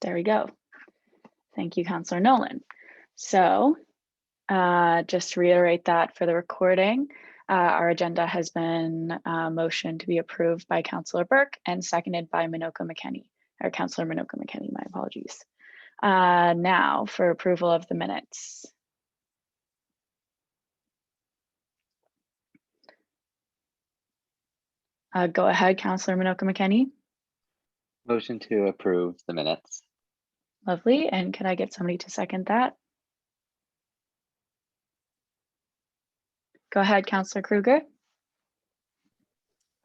There we go. Thank you, Councillor Nolan. So just to reiterate that for the recording, our agenda has been motioned to be approved by Councillor Burke and seconded by Councillor Minoka McKenney, my apologies. Now for approval of the minutes. Go ahead, Councillor Minoka McKenney. Motion to approve the minutes. Lovely. And could I get somebody to second that? Go ahead, Councillor Kruger.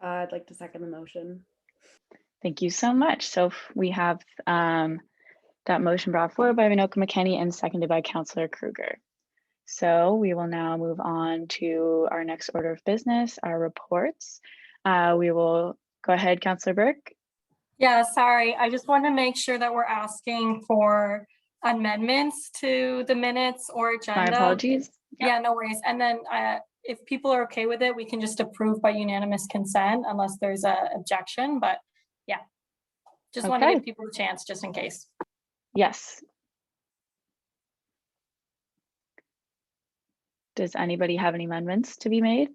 I'd like to second the motion. Thank you so much. So we have that motion brought forward by Minoka McKenney and seconded by Councillor Kruger. So we will now move on to our next order of business, our reports. We will go ahead, Councillor Burke. Yeah, sorry. I just want to make sure that we're asking for amendments to the minutes or agenda. My apologies. Yeah, no worries. And then if people are okay with it, we can just approve by unanimous consent unless there's an objection. But yeah, just want to give people a chance just in case. Yes. Does anybody have any amendments to be made?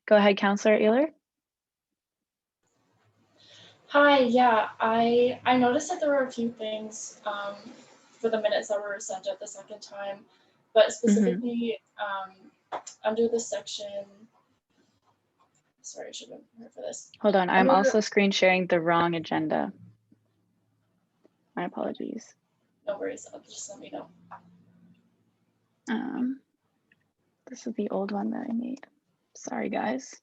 Go ahead, Councillor Ehler. Hi, yeah, I noticed that there were a few things for the minutes that were sent out the second time, but specifically under the section, sorry, I should have been here for this. Hold on, I'm also screen sharing the wrong agenda. My apologies. No worries, just let me know. This is the old one that I made. Sorry, guys.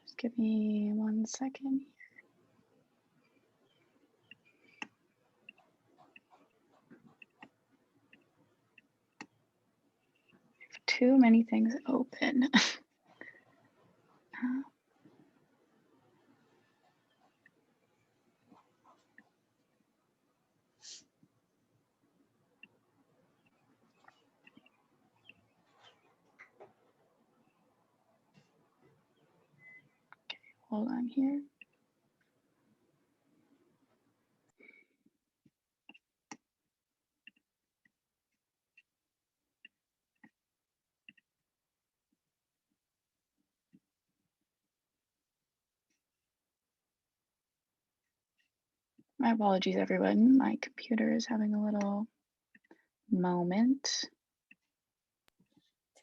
Just give me 1 second. Too many things open. Okay, hold on here. My apologies, everyone. My computer is having a little moment.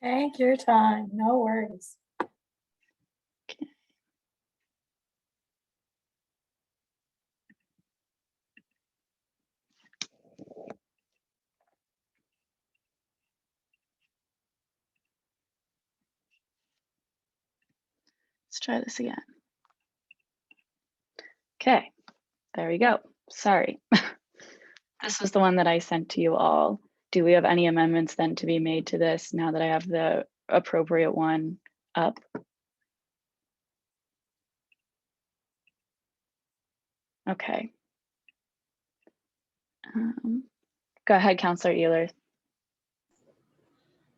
Take your time, no worries. Okay. Let's try this again. Okay, there we go. Sorry. This was the one that I sent to you all. Do we have any amendments then to be made to this now that I have the appropriate one up? Okay. Go ahead, Councillor Ehler.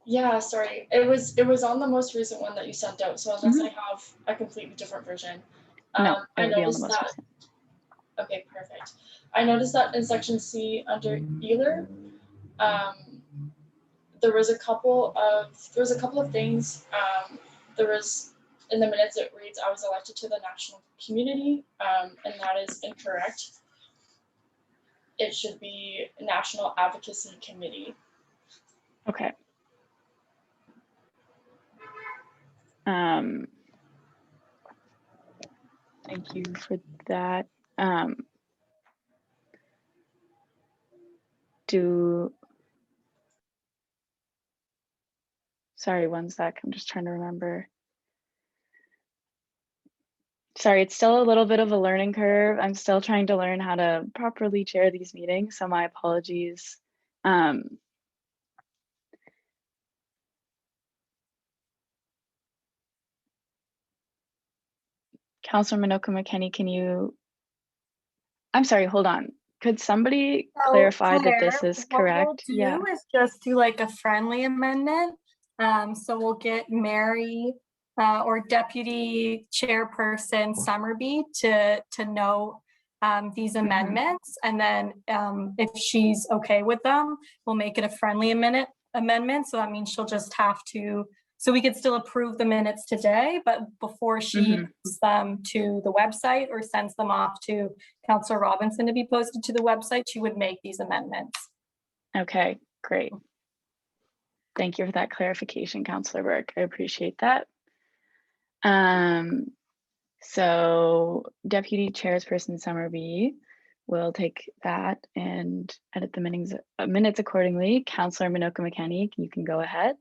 Yeah, sorry, it was on the most recent one that you sent out, so unless I have a completely different version. No, I noticed that. Okay, perfect. I noticed that in section C under Ehler, there was a couple of things. There was in the minutes it reads, I was elected to the national community, and that is incorrect. It should be National Advocacy Committee. Okay. Thank you for that. Sorry, 1 sec. I'm just trying to remember. Sorry, it's still a little bit of a learning curve. I'm still trying to learn how to properly chair these meetings, so my apologies. Councilor Minoka McKenney, I'm sorry, hold on. Could somebody clarify that this is correct? What we'll do is just do like a friendly amendment. So we'll get Mary or Deputy Chairperson Summerby to note these amendments, and then if she's okay with them, we'll make it a friendly amendment. So that means she'll just have to, so we could still approve the minutes today, but before she puts them to the website or sends them off to Councillor Robinson to be posted to the website, she would make these amendments. Okay, great. Thank you for that clarification, Councillor Burke. I appreciate that. So Deputy Chairperson Summerby will take that and edit the minutes accordingly. Councillor Minoka McKenney, you can go ahead.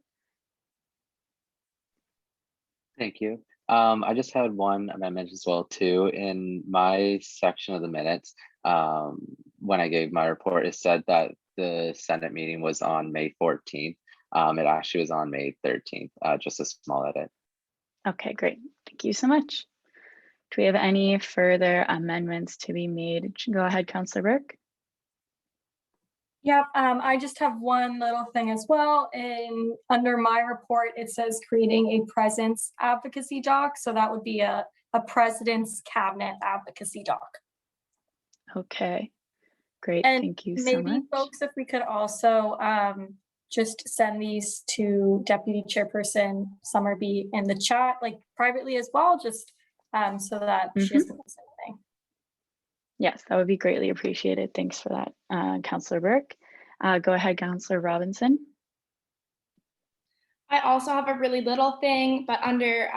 Thank you. I just had one amendment as well too. In my section of the minutes, when I gave my report, it said that the Senate meeting was on May 14th. It actually was on May 13th, just a small edit. Okay, great. Thank you so much. Do we have any further amendments to be made? Go ahead, Councillor Burke. Yep, I just have one little thing as well. Under my report, it says creating a presence advocacy doc. So that would be a president's cabinet advocacy doc. Okay, great. And thank you so maybe much. folks, if we could also just send these to Deputy Chairperson Summerby in the chat, like privately as well, just so that she doesn't miss anything. Yes, that would be greatly appreciated. Thanks for that, Councillor Burke. Go ahead, Councillor Robinson. I also have a really little thing, but under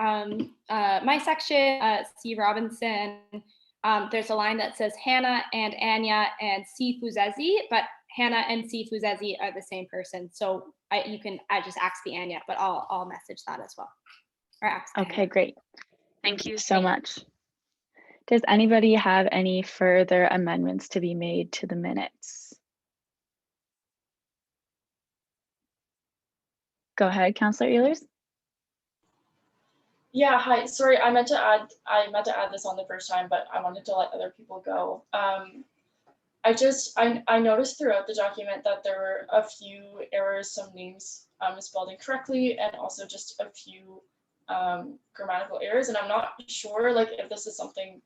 my section, C. Robinson, there's a line that says Hannah and Anya and C. Fuzezi, but Hannah and C. Fuzezi are the same person. So I just ask the Anya, but I'll message that as well. Or ask Okay, Hannah. great. Thank you so much. Does anybody have any further amendments to be made to the minutes? Go ahead, Councillor Ehlers. Yeah, hi. Sorry, I meant to add this on the first time, but I wanted to let other people go. I noticed throughout the document that there were a few errors, some names misspelled incorrectly, and also just a few grammatical errors. And I'm not sure, like, if this is something,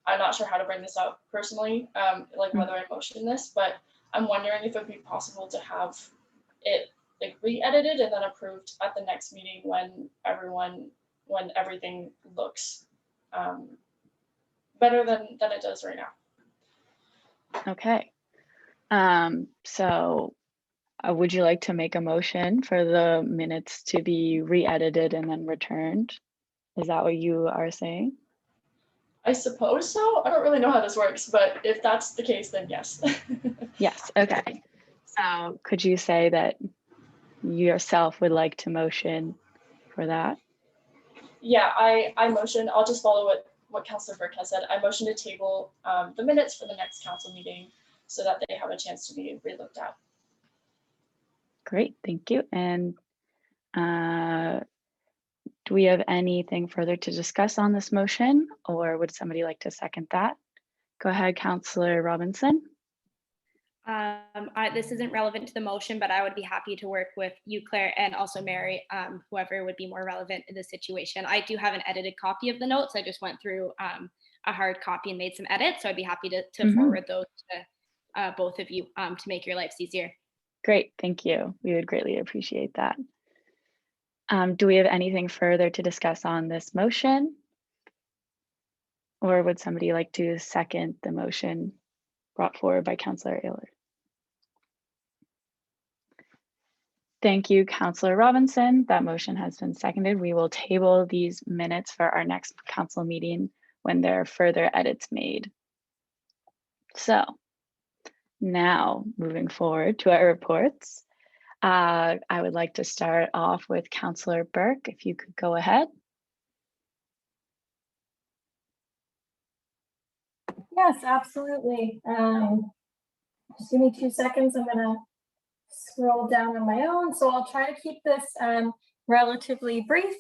I'm not sure how to bring this up personally, like whether I motion this, but I'm wondering if it would be possible to have it like re-edited and then approved at the next meeting when everything looks better than it does right now. Okay. So would you like to make a motion for the minutes to be re-edited and then returned? Is that what you are saying? I suppose so. I don't really know how this works, but if that's the case, then yes. Yes, okay. So could you say that you yourself would like to motion for that? Yeah, I motion, I'll just follow what Councillor Burke has said. I motion to table the minutes for the next council meeting so that they have a chance to be re-looked at. Great, thank you. And do we have anything further to discuss on this motion, or would somebody like to second that? Go ahead, Councillor Robinson. This isn't relevant to the motion, but I would be happy to work with you, Claire, and also Mary, whoever would be more relevant in this situation. I do have an edited copy of the notes. I just went through a hard copy and made some edits, so I'd be happy to forward those to both of you to make your lives easier. Great, thank you. We would greatly appreciate that. Do we have anything further to discuss on this motion? Or would somebody like to second the motion brought forward by Councillor Ehlers? Thank you, Councillor Robinson. That motion has been seconded. We will table these minutes for our next council meeting when there are further edits made. So now moving forward to our reports. I would like to start off with Councillor Burke, if you could go ahead. Yes, absolutely. Just give me 2 seconds. I'm gonna scroll down on my own. So I'll try to keep this relatively brief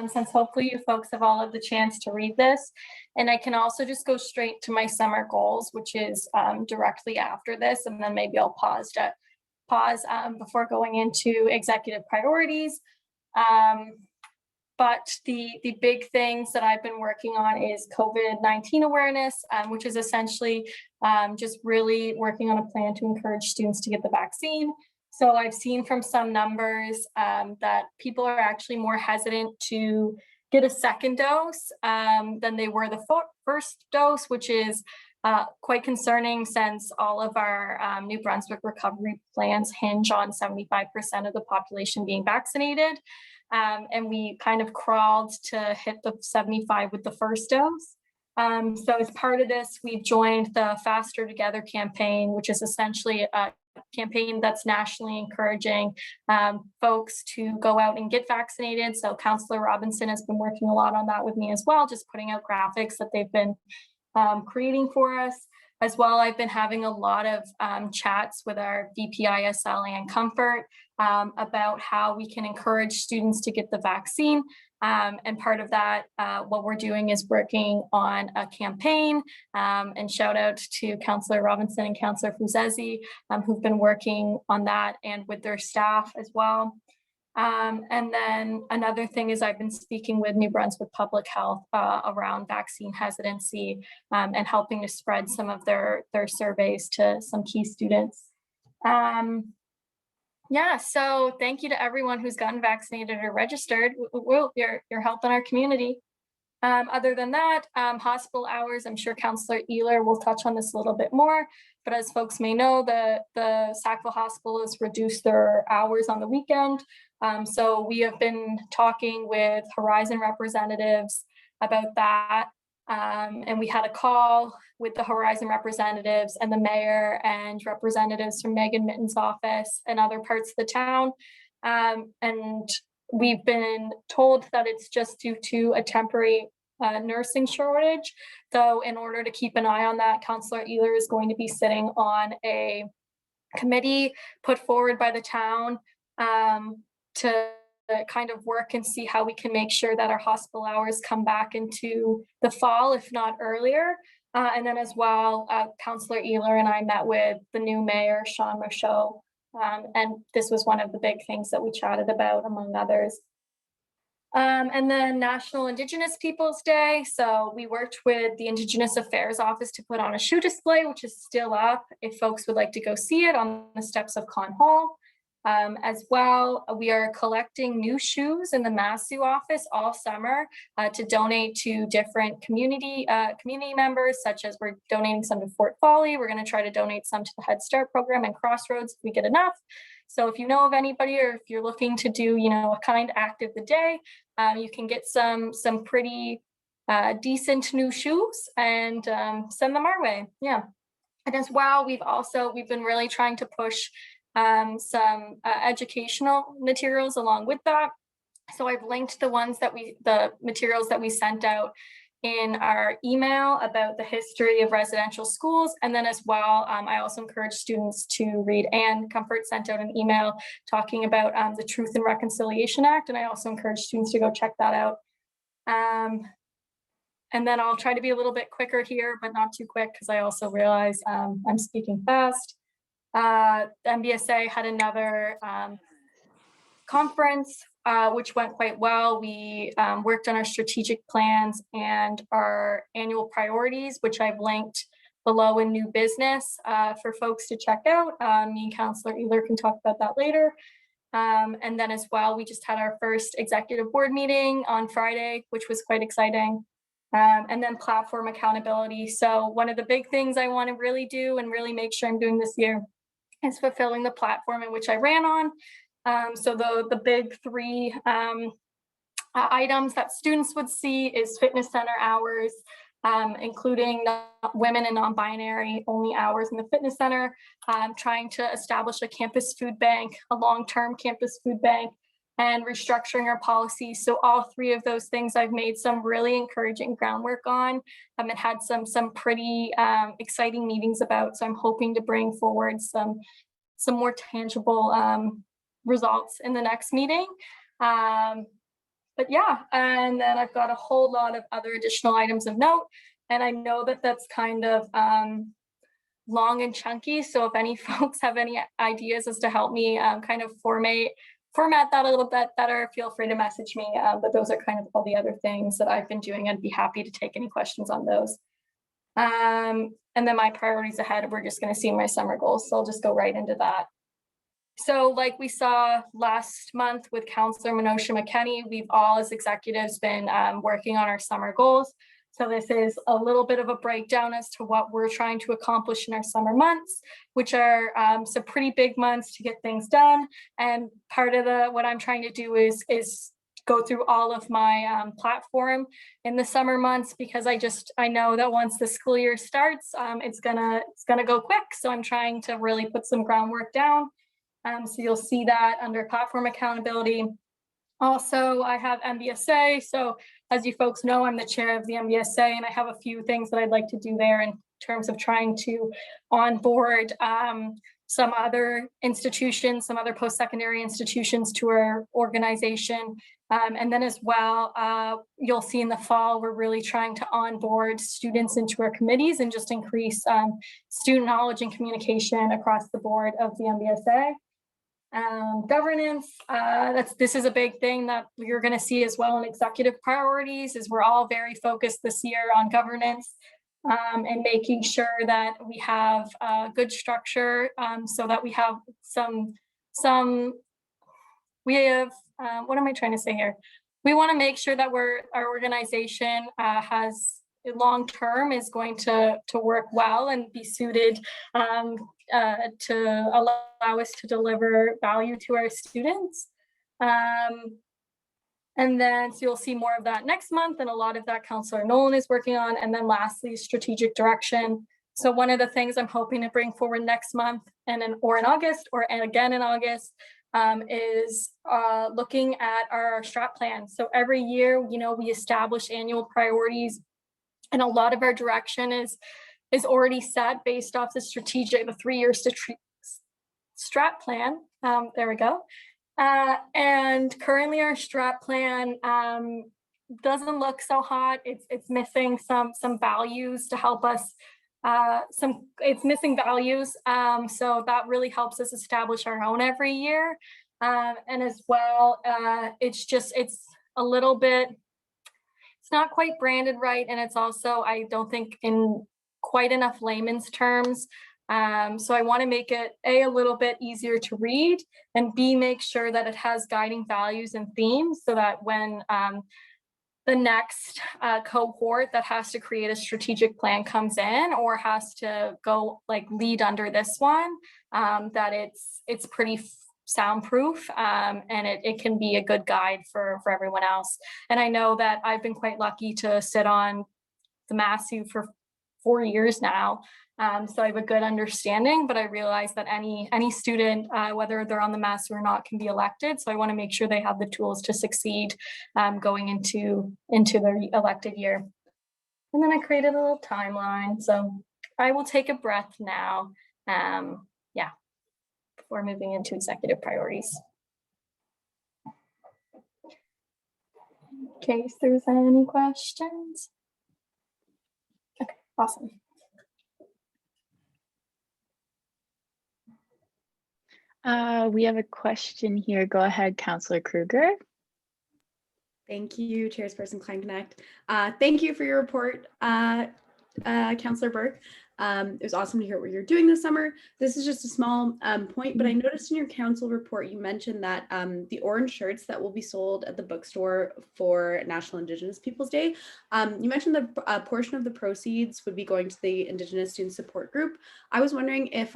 since hopefully you folks have all had the chance to read this. And I can also just go straight to my summer goals, which is directly after this. And then maybe I'll pause before going into executive priorities. But the big things that I've been working on is COVID-19 awareness, which is essentially just really working on a plan to encourage students to get the vaccine. So I've seen from some numbers that people are actually more hesitant to get a second dose than they were the first dose, which is quite concerning since all of our New Brunswick recovery plans hinge on 75% of the population being vaccinated. And we kind of crawled to hit the 75 with the first dose. So as part of this, we've joined the Faster Together campaign, which is essentially a campaign that's nationally encouraging folks to go out and get vaccinated. So Councillor Robinson has been working a lot on that with me as well, just putting out graphics that they've been creating for us. As well, I've been having a lot of chats with our VPISL and Comfort about how we can encourage students to get the vaccine. And part of that, what we're doing is working on a campaign, and shout out to Councillor Robinson and Councillor Fuzezi, who've been working on that and with their staff as well. And then another thing is I've been speaking with New Brunswick Public Health around vaccine hesitancy and helping to spread some of their surveys to some key students. Yeah, so thank you to everyone who's gotten vaccinated or registered. You're helping our community. Other than that, hospital hours, I'm sure Councillor Ehler will touch on this a little bit more, but as folks may know, the Sackville Hospital has reduced their hours on the weekend. So we have been talking with Horizon representatives about that. And we had a call with the Horizon representatives and the mayor and representatives from Megan Mitten's office and other parts of the town. And we've been told that it's just due to a temporary nursing shortage. So in order to keep an eye on that, Councillor Ehler is going to be sitting on a committee put forward by the town to kind of work and see how we can make sure that our hospital hours come back into the fall, if not earlier. And then as well, Councillor Ehler and I met with the new mayor, Sean Rochaud, and this was one of the big things that we chatted about, among others. And then National Indigenous Peoples Day. So we worked with the Indigenous Affairs Office to put on a shoe display, which is still up if folks would like to go see it on the steps of Con Hall. As well, we are collecting new shoes in the Massue office all summer to donate to different community members, such as we're donating some to Fort Folly. We're going to try to donate some to the Head Start program and Crossroads if we get enough. So if you know of anybody, or if you're looking to do, a kind act of the day, you can get some pretty decent new shoes and send them our way. Yeah. And as well, we've been really trying to push some educational materials along with that. So I've linked the materials that we sent out in our email about the history of residential schools. And then as well, I also encourage students to read. Anne Comfort sent out an email talking about the Truth and Reconciliation Act. And I also encourage students to go check that out. And then I'll try to be a little bit quicker here, but not too quick, because I also realize I'm speaking fast. The MBSA had another conference, which went quite well. We worked on our strategic plans and our annual priorities, which I've linked below in new business for folks to check out. Me and Councillor Ehler can talk about that later. And then as well, we just had our first executive board meeting on Friday, which was quite exciting. And then platform accountability. So one of the big things I want to really do and really make sure I'm doing this year is fulfilling the platform in which I ran on. So the big three items that students would see is fitness center hours, including women and non-binary only hours in the fitness center, trying to establish a campus food bank, a long-term campus food bank, and restructuring our policies. So all three of those things I've made some really encouraging groundwork on and had some pretty exciting meetings about. So I'm hoping to bring forward some more tangible results in the next meeting. But yeah, and then I've got a whole lot of other additional items of note. And I know that that's kind of long and chunky. So if any folks have any ideas as to help me kind of formate format that a little bit better, feel free to message me. But those are kind of all the other things that I've been doing. I'd be happy to take any questions on those. And then my priorities ahead, we're just going to see my summer goals. So I'll just go right into that. So like we saw last month with Councillor Minosha McKenney, we've all as executives been working on our summer goals. So this is a little bit of a breakdown as to what we're trying to accomplish in our summer months, which are some pretty big months to get things done. And part of what I'm trying to do is go through all of my platform in the summer months, because I know that once the school year starts, it's gonna go quick. So I'm trying to really put some groundwork down. So you'll see that under platform accountability. Also, I have MBSA. So as you folks know, I'm the chair of the MBSA, and I have a few things that I'd like to do there in terms of trying to onboard some other institutions, some other post-secondary institutions to our organization. And then as well, you'll see in the fall, we're really trying to onboard students into our committees and just increase student knowledge and communication across the board of the MBSA. Governance, this is a big thing that you're going to see as well in executive priorities, is we're all very focused this year on governance and making sure that we have good structure, so that we have what am I trying to say here? We want to make sure that our organization has long term is going to work well and be suited to allow us to deliver value to our students. And then so you'll see more of that next month, and a lot of that Councillor Nolan is working on. And then lastly, strategic direction. So one of the things I'm hoping to bring forward next month and in August, and again in August, is looking at our strat plan. So every year, we establish annual priorities, and a lot of our direction is already set based off the 3-year strat plan. There we go. And currently our strat plan doesn't look so hot. It's missing some values to help us. It's missing values. So that really helps us establish our own every year. And as well, it's a little bit, it's not quite branded right. And it's also, I don't think in quite enough layman's terms. So I want to make it a little bit easier to read, and B, make sure that it has guiding values and themes, so that when the next cohort that has to create a strategic plan comes in, or has to go lead under this one, that it's pretty soundproof, and it can be a good guide for everyone else. And I know that I've been quite lucky to sit on the MASU for 4 years now. So I have a good understanding, but I realize that any student, whether they're on the MASU or not, can be elected. So I want to make sure they have the tools to succeed going into their elected year. And then I created a little timeline. So I will take a breath now. Before moving into executive priorities. In case there's any questions. Okay, awesome. We have a question here. Go ahead, Councillor Kruger. Thank you, Chairperson Kleinknecht. Thank you for your report, Councillor Burke. It was awesome to hear what you're doing this summer. This is just a small point, but I noticed in your council report, you mentioned that the orange shirts that will be sold at the bookstore for National Indigenous Peoples Day, you mentioned that a portion of the proceeds would be going to the Indigenous Student Support Group. I was wondering if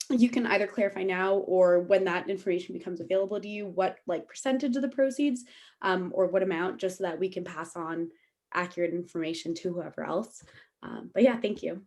you can either clarify now, or when that information becomes available to you, what percentage of the proceeds or what amount, just so that we can pass on accurate information to whoever else. But yeah, thank you.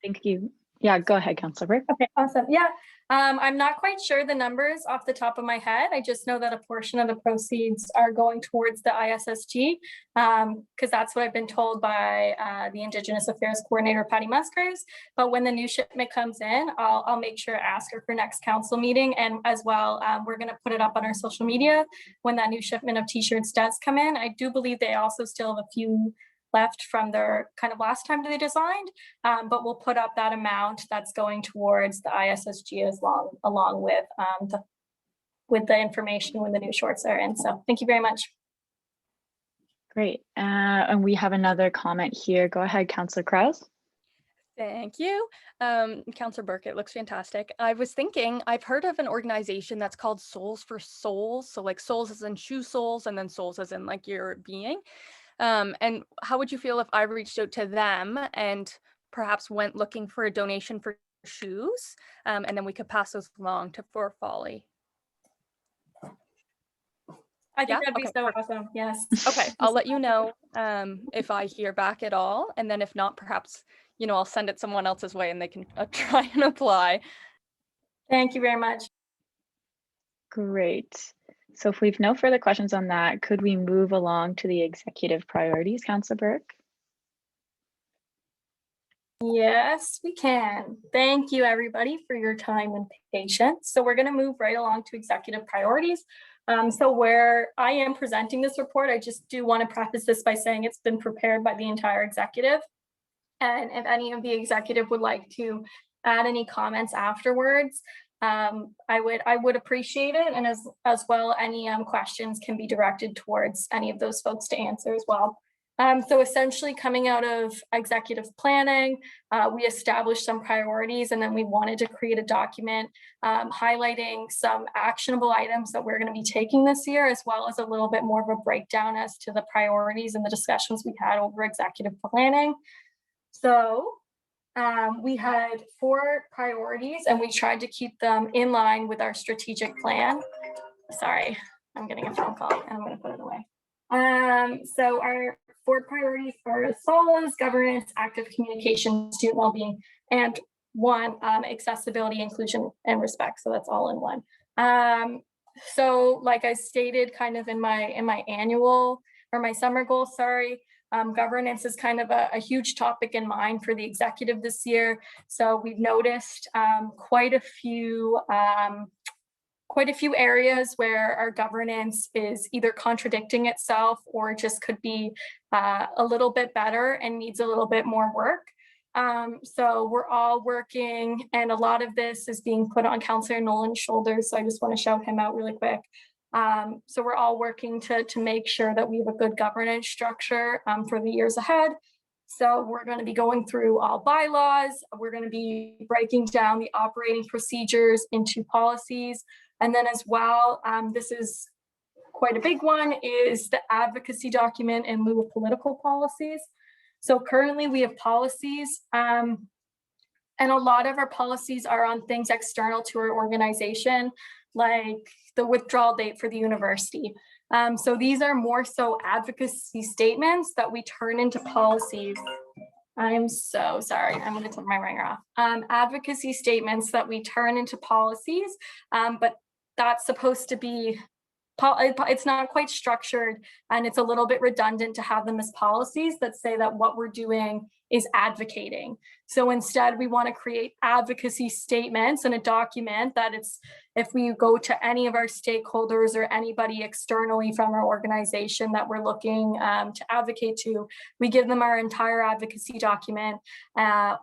Thank you. Yeah, go ahead, Councillor Burke. Okay, awesome. Yeah, I'm not quite sure the numbers off the top of my head. I just know that a portion of the proceeds are going towards the ISSG, because that's what I've been told by the Indigenous Affairs Coordinator, Patty Musgraves. But when the new shipment comes in, I'll make sure to ask her for next council meeting. And as well, we're going to put it up on our social media when that new shipment of t-shirts does come in. I do believe they also still have a few left from their kind of last time they designed, but we'll put up that amount that's going towards the ISSG along with the information when the new shorts are in. So thank you very much. Great. And we have another comment here. Go ahead, Councillor Krause. Thank you. Councillor Burke, it looks fantastic. I was thinking, I've heard of an organization that's called Souls for Souls. So like souls as in shoe soles, and then souls as in like your being. And how would you feel if I reached out to them and perhaps went looking for a donation for shoes, and then we could pass those along for Folly? I think Yeah? that'd be Okay, so perfect. awesome. Yes. Okay, I'll let you know if I hear back at all. And then if not, perhaps, I'll send it someone else's way and they can try and apply. Thank you very much. Great. So if we've no further questions on that, could we move along to the executive priorities, Councillor Burke? Yes, we can. Thank you, everybody, for your time and patience. So we're going to move right along to executive priorities. So where I am presenting this report, I just do want to preface this by saying it's been prepared by the entire executive. And if any of the executive would like to add any comments afterwards, I would appreciate it. And as well, any questions can be directed towards any of those folks to answer as well. So essentially coming out of executive planning, we established some priorities, and then we wanted to create a document highlighting some actionable items that we're going to be taking this year, as well as a little bit more of a breakdown as to the priorities and the discussions we had over executive planning. So we had 4 priorities, and we tried to keep them in line with our strategic plan. Sorry, I'm getting a phone call and I'm going to put it away. So our 4 priorities are as follows: governance, active communication, student well-being, and 1, accessibility, inclusion, and respect. So that's all in one. So like I stated kind of in my annual or my summer goal, sorry, governance is kind of a huge topic in mind for the executive this year. So we've noticed quite a few areas where our governance is either contradicting itself or just could be a little bit better and needs a little bit more work. So we're all working, and a lot of this is being put on Councillor Nolan's shoulders. So I just want to shout him out really quick. So we're all working to make sure that we have a good governance structure for the years ahead. So we're going to be going through all bylaws. We're going to be breaking down the operating procedures into policies. And then as well, this is quite a big one, is the advocacy document in lieu of political policies. So currently we have policies, and a lot of our policies are on things external to our organization, like the withdrawal date for the university. So these are more so advocacy statements that we turn into policies. I'm so sorry, I'm going to turn my ringer off. Advocacy statements that we turn into policies, but that's supposed to be, it's not quite structured, and it's a little bit redundant to have them as policies that say that what we're doing is advocating. So instead, we want to create advocacy statements in a document that it's, if we go to any of our stakeholders or anybody externally from our organization that we're looking to advocate to, we give them our entire advocacy document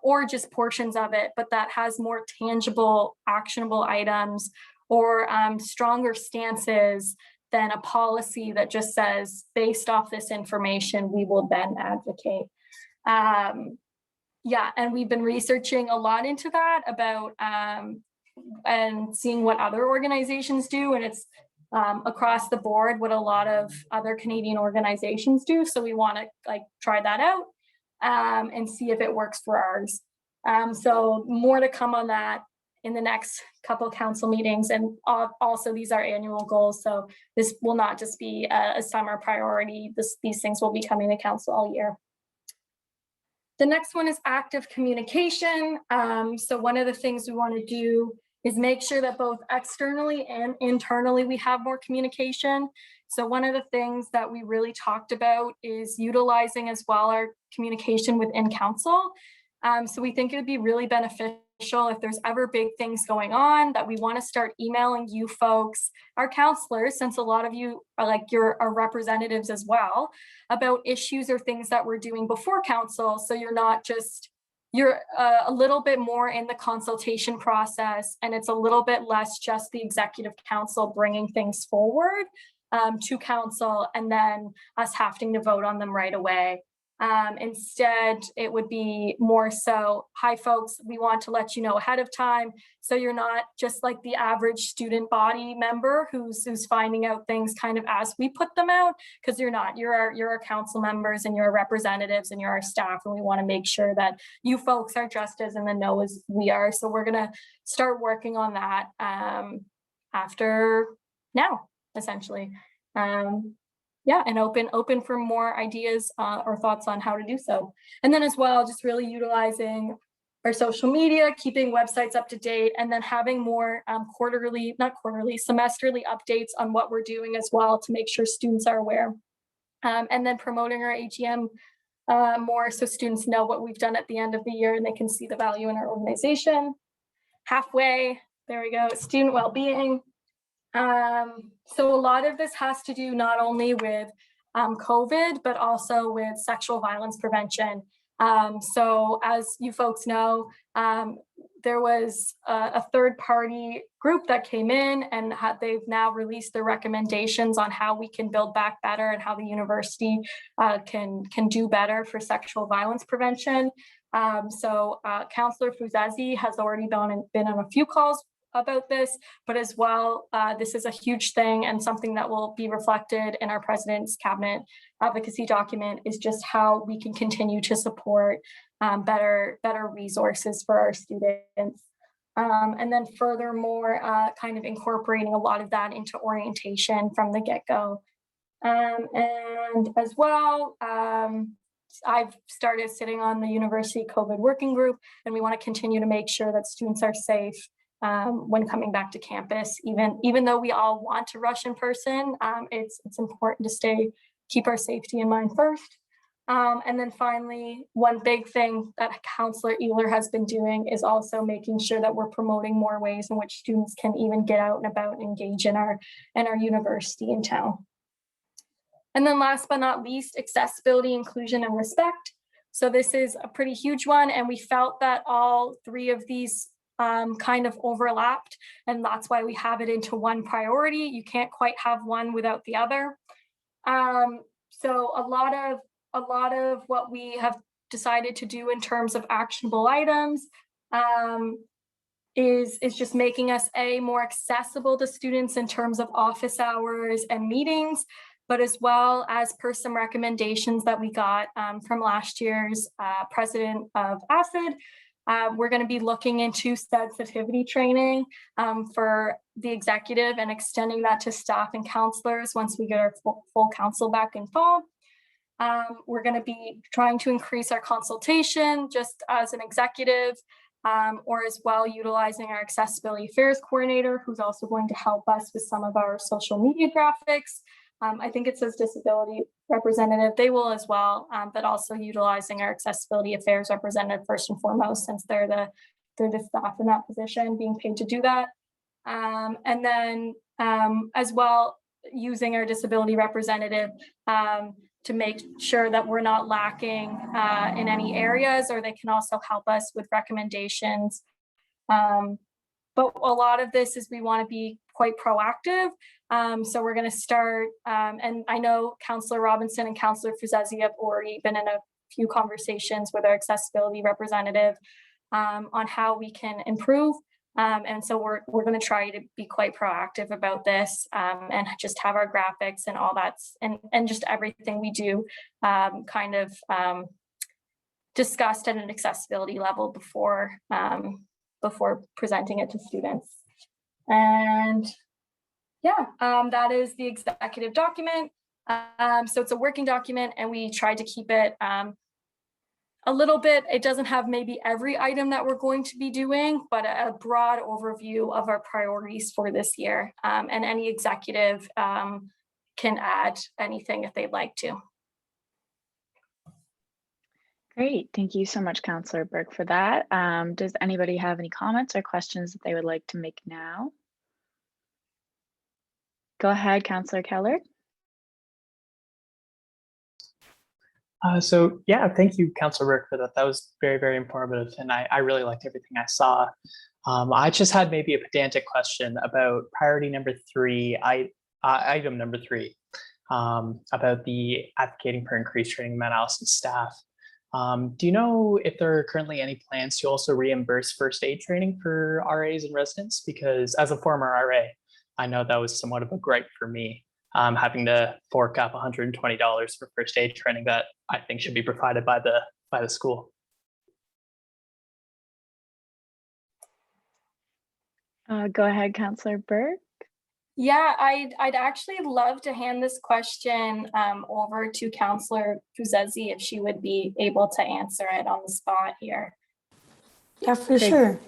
or just portions of it, but that has more tangible, actionable items or stronger stances than a policy that just says, based off this information, we will then advocate. Yeah, and we've been researching a lot into that about and seeing what other organizations do, and it's across the board what a lot of other Canadian organizations do. So we want to try that out and see if it works for ours. So more to come on that in the next couple council meetings, and also these are annual goals. So this will not just be a summer priority. These things will be coming to council all year. The next one is active communication. So one of the things we want to do is make sure that both externally and internally we have more communication. So one of the things that we really talked about is utilizing as well our communication within council. So we think it would be really beneficial if there's ever big things going on, that we want to start emailing you folks, our counselors, since a lot of you are like our representatives as well, about issues or things that we're doing before council. So you're not just, you're a little bit more in the consultation process, and it's a little bit less just the executive council bringing things forward to council and then us having to vote on them right away. Instead, it would be more so, hi folks, we want to let you know ahead of time, so you're not just like the average student body member who's finding out things kind of as we put them out, because you're not. You're our council members and you're our representatives and you're our staff, and we want to make sure that you folks are just as in the know as we are. So we're gonna start working on that after now, essentially. Yeah, and open for more ideas or thoughts on how to do so. And then as well, just really utilizing our social media, keeping websites up to date, and then having more semesterly updates on what we're doing as well to make sure students are aware. And then promoting our AGM more so students know what we've done at the end of the year and they can see the value in our organization. Halfway, there we go, student well-being. So a lot of this has to do not only with COVID, but also with sexual violence prevention. So as you folks know, there was a third-party group that came in and they've now released their recommendations on how we can build back better and how the university can do better for sexual violence prevention. So Councillor Fuzazi has already been on a few calls about this, but as well, this is a huge thing and something that will be reflected in our president's cabinet advocacy document, is just how we can continue to support better resources for our students. And then furthermore, kind of incorporating a lot of that into orientation from the get-go. And as well, I've started sitting on the university COVID working group, and we want to continue to make sure that students are safe when coming back to campus. Even though we all want to rush in person, it's important to keep our safety in mind first. And then finally, one big thing that Councillor Ehler has been doing is also making sure that we're promoting more ways in which students can even get out and about and engage in our university in town. And then last but not least, accessibility, inclusion, and respect. So this is a pretty huge one, and we felt that all three of these kind of overlapped, and that's why we have it into one priority. You can't quite have one without the other. So a lot of what we have decided to do in terms of actionable items is just making us more accessible to students in terms of office hours and meetings, but as well as per some recommendations that we got from last year's president of ACID. We're going to be looking into sensitivity training for the executive and extending that to staff and counselors once we get our full council back in fall. We're going to be trying to increase our consultation just as an executive, or as well utilizing our accessibility affairs coordinator, who's also going to help us with some of our social media graphics. I think it says disability representative, they will as well, but also utilizing our accessibility affairs representative first and foremost, since they're the staff in that position being paid to do that. And then as well, using our disability representative to make sure that we're not lacking in any areas, or they can also help us with recommendations. But a lot of this is we want to be quite proactive. So we're going to start, and I know Councillor Robinson and Councillor Fuzazi have already been in a few conversations with our accessibility representative on how we can improve. And so we're going to try to be quite proactive about this and just have our graphics and all that, and just everything we do kind of discussed at an accessibility level before presenting it to students. And yeah, that is the executive document. So it's a working document, and we tried to keep it a little bit, it doesn't have maybe every item that we're going to be doing, but a broad overview of our priorities for this year. And any executive can add anything if they'd like to. Great. Thank you so much, Councillor Burke, for that. Does anybody have any comments or questions that they would like to make now? Go ahead, Councillor Keller. So yeah, thank you, Councillor Burke, for that. That was very, very informative, and I really liked everything I saw. I just had maybe a pedantic question about priority number 3, item number 3, about the advocating for increased training of analysis staff. Do you know if there are currently any plans to also reimburse first aid training for RAs and residents? Because as a former RA, I know that was somewhat of a gripe for me, having to fork up $120 for first aid training that I think should be provided by the school. Go ahead, Councillor Burke. Yeah, I'd actually love to hand this question over to Councillor Fuzezi if she would be able to answer it on the spot here. Yeah, for sure.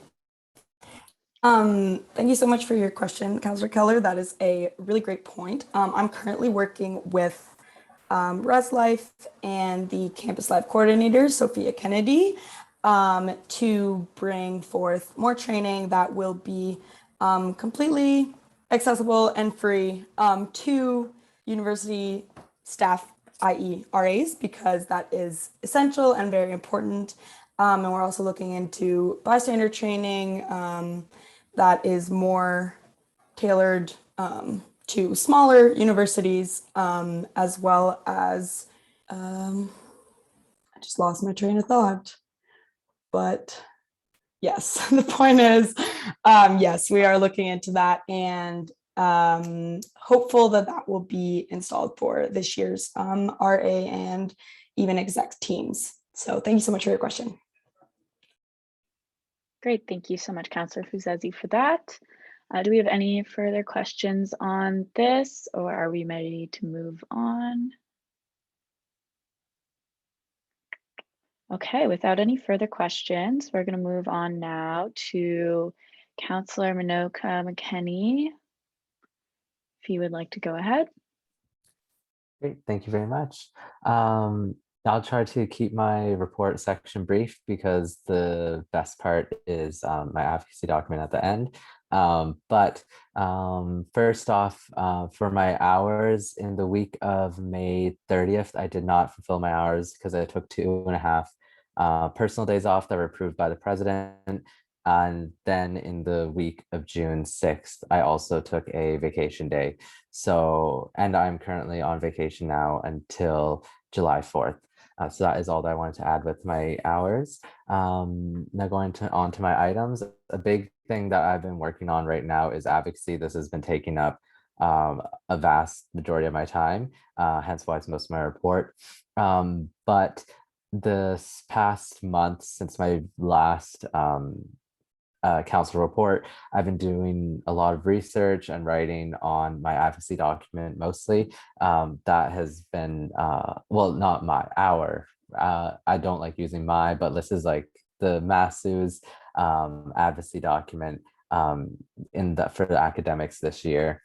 Thank you so much for your question, Councillor Keller. That is a really great point. I'm currently working with Res Life and the Campus Life coordinator, Sophia Kennedy, to bring forth more training that will be completely accessible and free to university staff, i.e. RAs, because that is essential and very important. And we're also looking into bystander training that is more tailored to smaller universities, as well as, I just lost my train of thought, but yes, the point is, yes, we are looking into that and hopeful that that will be installed for this year's RA and even exec teams. So thank you so much for your question. Great. Thank you so much, Councillor Fuzezi, for that. Do we have any further questions on this, or are we ready to move on? Okay, without any further questions, we're going to move on now to Councillor Minoka McKenney. If you would like to go ahead. Great, thank you very much. I'll try to keep my report section brief because the best part is my advocacy document at the end. First off, for my hours in the week of May 30th, I did not fulfill my hours because I took 2.5 personal days off that were approved by the president. And then in the week of June 6th, I also took a vacation day. So, and I'm currently on vacation now until July 4th. So that is all that I wanted to add with my hours. Now going on to my items, a big thing that I've been working on right now is advocacy. This has been taking up a vast majority of my time, hence why it's most of my report. But this past month, since my last council report, I've been doing a lot of research and writing on my advocacy document mostly. That has been, well, not I don't like using my, but this is like the MASU's advocacy document for the academics this year.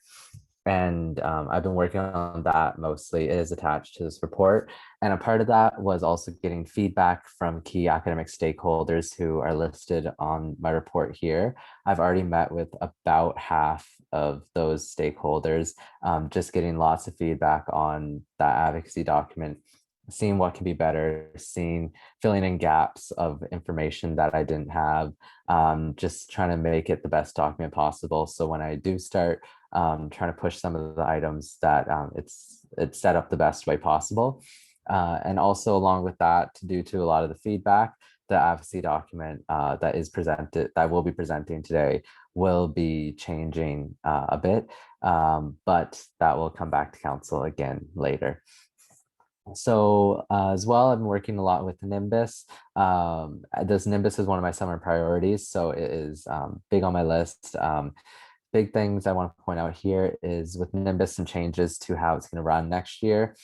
And I've been working on that mostly. It is attached to this report. And a part of that was also getting feedback from key academic stakeholders who are listed on my report here. I've already met with about half of those stakeholders, just getting lots of feedback on that advocacy document, seeing what can be better, filling in gaps of information that I didn't have, just trying to make it the best document possible. So when I do start trying to push some of the items that it's set up the best way possible. And also along with that, due to a lot of the feedback, the advocacy document that we'll be presenting today will be changing a bit, but that will come back to council again later. So as well, I've been working a lot with Nimbus. This Nimbus is one of my summer priorities, so it is big on my list. Big things I want to point out here is with Nimbus and changes to how it's going to run next year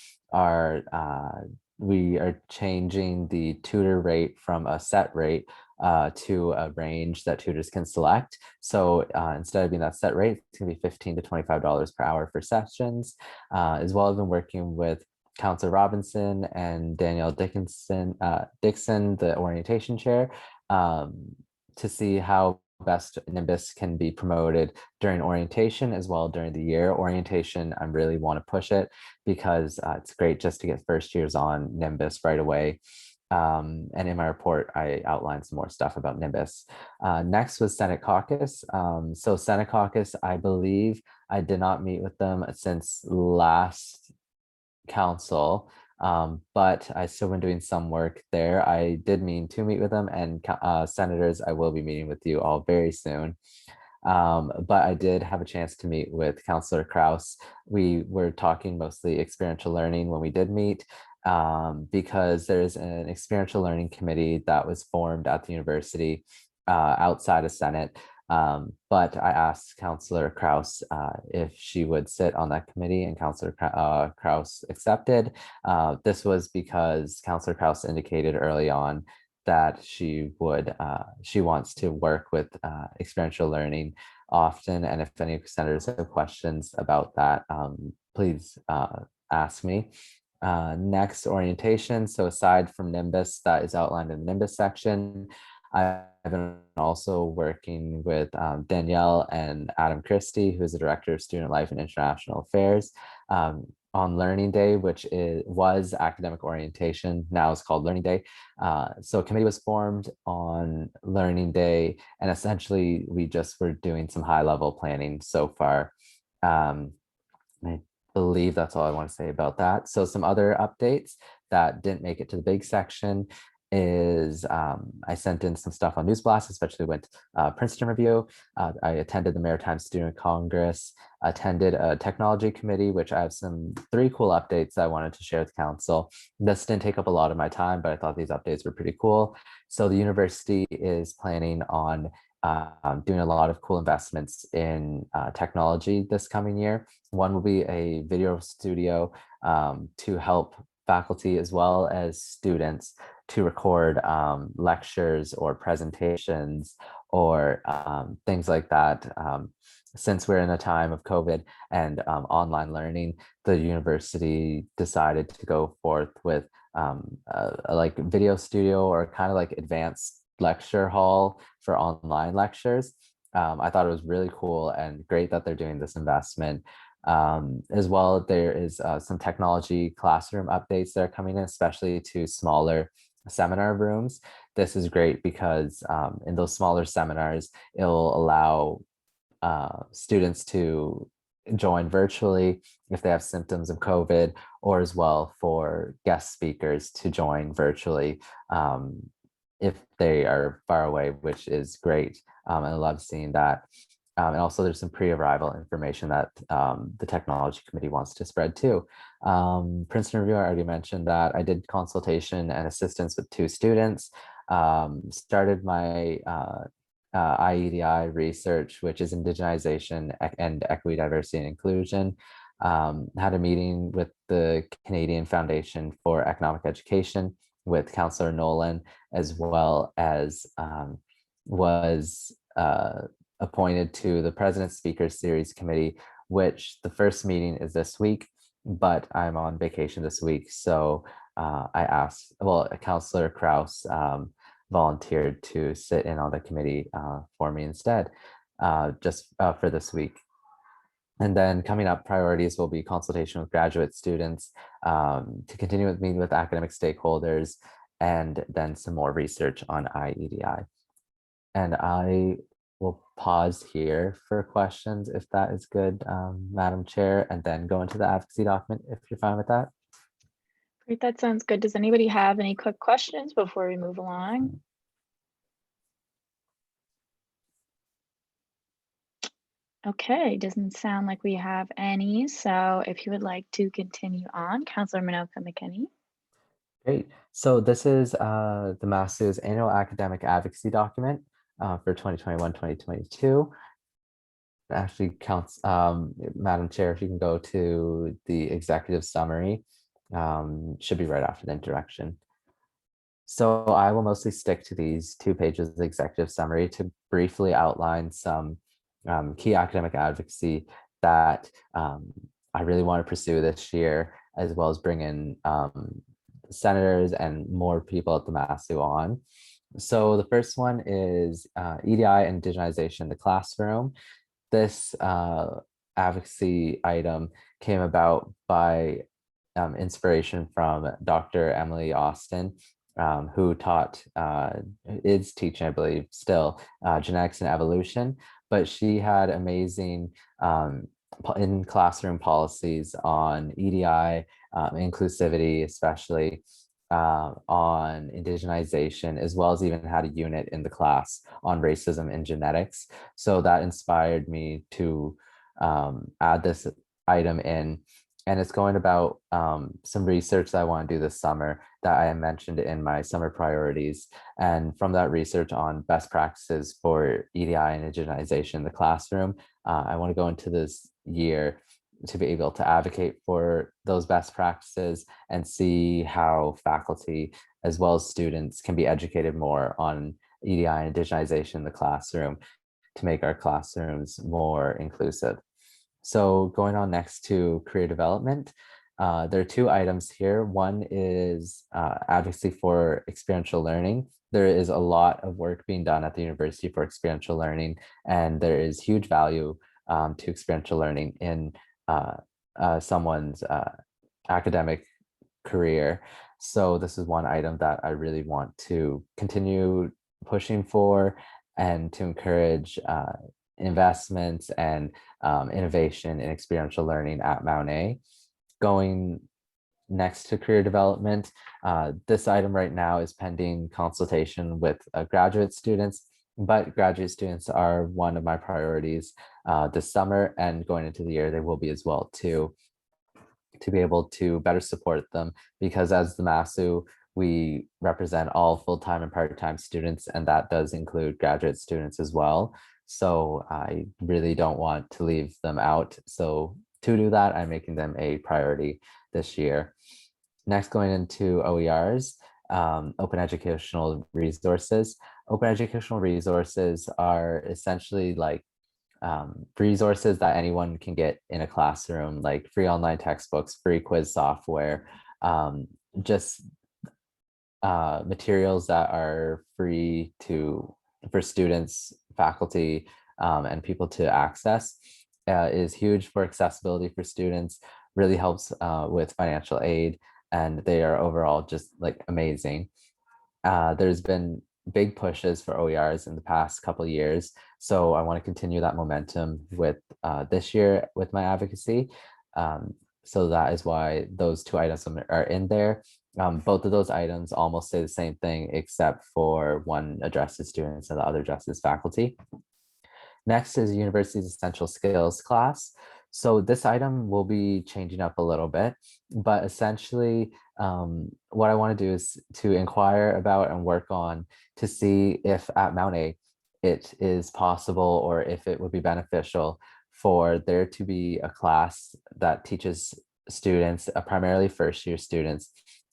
we are changing the tutor rate from a set rate to a range that tutors can select. So instead of being that set rate, it's going to be $15 to $25 per hour for sessions. As well as been working with Councillor Robinson and Danielle Dixon, the orientation chair, to see how best Nimbus can be promoted during orientation as well during the year. Orientation, I really want to push it because it's great just to get first years on Nimbus right away. And in my report, I outlined some more stuff about Nimbus. Next was Senate Caucus. So Senate Caucus, I believe I did not meet with them since last council, but I still been doing some work there. I did mean to meet with them, and senators, I will be meeting with you all very soon. But I did have a chance to meet with Councillor Kraus. We were talking mostly experiential learning when we did meet, because there's an experiential learning committee that was formed at the university outside of Senate. But I asked Councillor Kraus if she would sit on that committee, and Councillor Kraus accepted. This was because Councillor Kraus indicated early on that she wants to work with experiential learning often. And if any senators have questions about that, please ask me. Next, orientation. So aside from Nimbus that is outlined in the Nimbus section, I've been also working with Danielle and Adam Christie, who is the Director of Student Life and International Affairs, on Learning Day, which was academic orientation, now it's called Learning Day. So a committee was formed on Learning Day, and essentially we just were doing some high-level planning so far. I believe that's all I want to say about that. So some other updates that didn't make it to the big section is I sent in some stuff on News Blast, especially with Princeton review. I attended the Maritime Student Congress, attended a technology committee, which I have some 3 cool updates I wanted to share with council. This didn't take up a lot of my time, but I thought these updates were pretty cool. So the university is planning on doing a lot of cool investments in technology this coming year. One will be a video studio to help faculty as well as students to record lectures or presentations or things like that. Since we're in a time of COVID and online learning, the university decided to go forth with like video studio or kind of like advanced lecture hall for online lectures. I thought it was really cool and great that they're doing this investment. As well, there is some technology classroom updates that are coming in, especially to smaller seminar rooms. This is great because in those smaller seminars, it'll allow students to join virtually if they have symptoms of COVID, or as well for guest speakers to join virtually if they are far away, which is great. And I love seeing that. And also there's some pre-arrival information that the technology committee wants to spread too. Princeton Review, I already mentioned that. I did consultation and assistance with 2 students, started my IEDI research, which is indigenization and equity, diversity, and inclusion. Had a meeting with the Canadian Foundation for Economic Education with Councillor Nolan, as well as was appointed to the President's Speakers Series Committee, which the first meeting is this week, but I'm on vacation this week. So I asked, well, Councillor Kraus volunteered to sit in on the committee for me instead, just for this week. And then coming up, priorities will be consultation with graduate students, to continue with meeting with academic stakeholders, and then some more research on IEDI. And I will pause here for questions if that is good, Madam Chair, and then go into the advocacy document if you're fine with that. Great, that sounds good. Does anybody have any quick questions before we move along? Okay, doesn't sound like we have any. So if you would like to continue on, Councillor Minoka McKinney. Great. So this is the MASU's annual academic advocacy document for 2021-2022. It actually counts, Madam Chair, if you can go to the executive summary, should be right after the introduction. So I will mostly stick to these 2 pages of the executive summary to briefly outline some key academic advocacy that I really want to pursue this year, as well as bring in senators and more people at the MASU on. So the first one is EDI and indigenization in the classroom. This advocacy item came about by inspiration from Dr. Emily Austin, who is teaching, I believe, still genetics and evolution, but she had amazing in classroom policies on EDI, inclusivity, especially on indigenization, as well as even had a unit in the class on racism and genetics. So that inspired me to add this item in. And it's going about some research that I want to do this summer that I mentioned in my summer priorities. And from that research on best practices for EDI and indigenization in the classroom, I want to go into this year to be able to advocate for those best practices and see how faculty as well as students can be educated more on EDI and indigenization in the classroom to make our classrooms more inclusive. So going on next to career development, there are two items here. One is advocacy for experiential learning. There is a lot of work being done at the university for experiential learning, and there is huge value to experiential learning in someone's academic career. So this is one item that I really want to continue pushing for and to encourage investments and innovation in experiential learning at Mount A. Going next to career development, this item right now is pending consultation with graduate students, but graduate students are one of my priorities this summer, and going into the year they will be as well too, to be able to better support them, because as the MASU, we represent all full-time and part-time students, and that does include graduate students as well. So I really don't want to leave them out. So to do that, I'm making them a priority this year. Next, going into OERs, open educational resources. Open educational resources are essentially like resources that anyone can get in a classroom, like free online textbooks, free quiz software, just materials that are free for students, faculty, and people to access. Is huge for accessibility for students, really helps with financial aid, and they are overall just like amazing. There's been big pushes for OERs in the past couple of years, so I want to continue that momentum with this year with my advocacy. So that is why those two items are in there. Both of those items almost say the same thing, except for one addresses students and the other addresses faculty. Next is University's Essential Skills class. So this item will be changing up a little bit, but essentially what I want to do is to inquire about and work on to see if at Mount A it is possible, or if it would be beneficial for there to be a class that teaches students, primarily first-year students,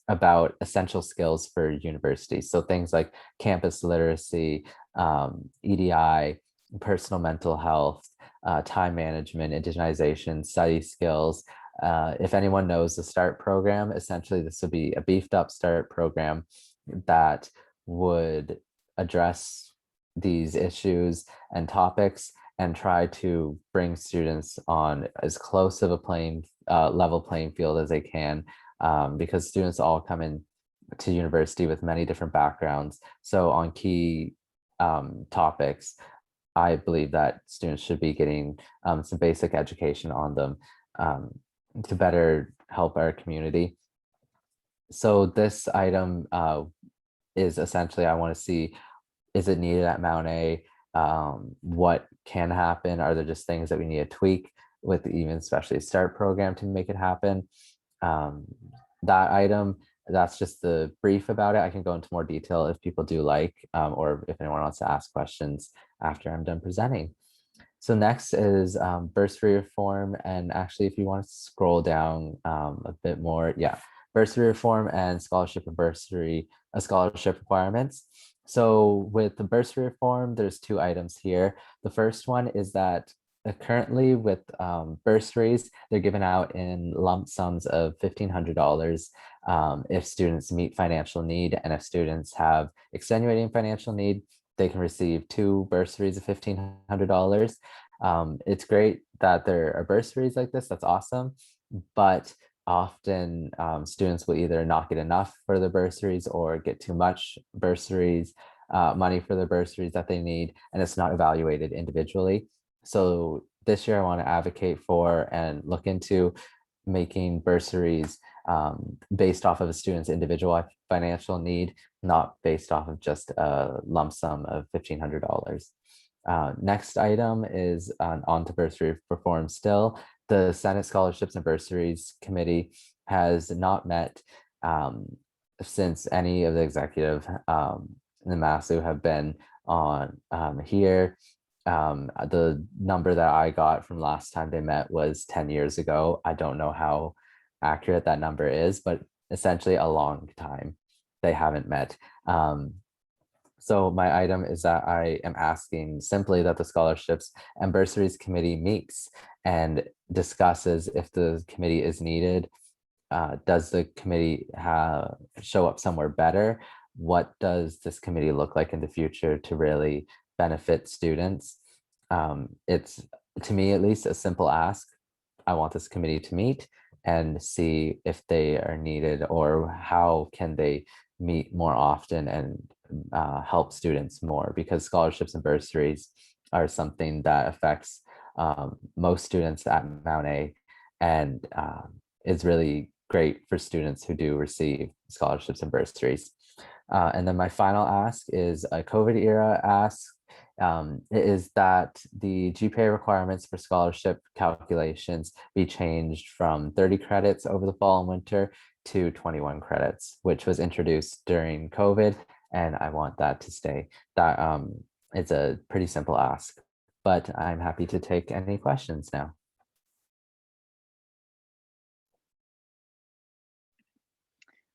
about essential skills for university. So things like campus literacy, EDI, personal mental health, time management, indigenization, study skills. If anyone knows the START program, essentially this would be a beefed up START program that would address these issues and topics and try to bring students on as close of a level playing field as they can, because students all come in to university with many different backgrounds. So on key topics, I believe that students should be getting some basic education on them to better help our community. So this item is essentially, I want to see, is it needed at Mount A? What can happen? Are there just things that we need to tweak with even especially a START program to make it happen? That item, that's just the brief about it. I can go into more detail if people do like, or if anyone wants to ask questions after I'm done presenting. So next is bursary reform. And actually, if you want to scroll down a bit more, yeah, bursary reform and scholarship requirements. So with the bursary reform, there's two items here. The first one is that currently with bursaries, they're given out in lump sums of $1,500 if students meet financial need, and if students have extenuating financial need, they can receive 2 bursaries of $1,500. It's great that there are bursaries like this. That's awesome, but often students will either not get enough for the bursaries or get too much bursaries, money for the bursaries that they need, and it's not evaluated individually. So this year I want to advocate for and look into making bursaries based off of a student's individual financial need, not based off of just a lump sum of $1,500. Next item is on to bursary reform still. The Senate Scholarships and Bursaries Committee has not met since any of the executive in the MASU have been on here. The number that I got from last time they met was 10 years ago. I don't know how accurate that number is, but essentially a long time they haven't met. So my item is that I am asking simply that the Scholarships and Bursaries Committee meets and discusses if the committee is needed. Does the committee show up somewhere better? What does this committee look like in the future to really benefit students? It's, to me at least, a simple ask. I want this committee to meet and see if they are needed, or how can they meet more often and help students more, because scholarships and bursaries are something that affects most students at Mount A, and is really great for students who do receive scholarships and bursaries. And then my final ask is a COVID era ask. Is that the GPA requirements for scholarship calculations be changed from 30 credits over the fall and winter to 21 credits, which was introduced during COVID, and I want that to stay. That it's a pretty simple ask, but I'm happy to take any questions now.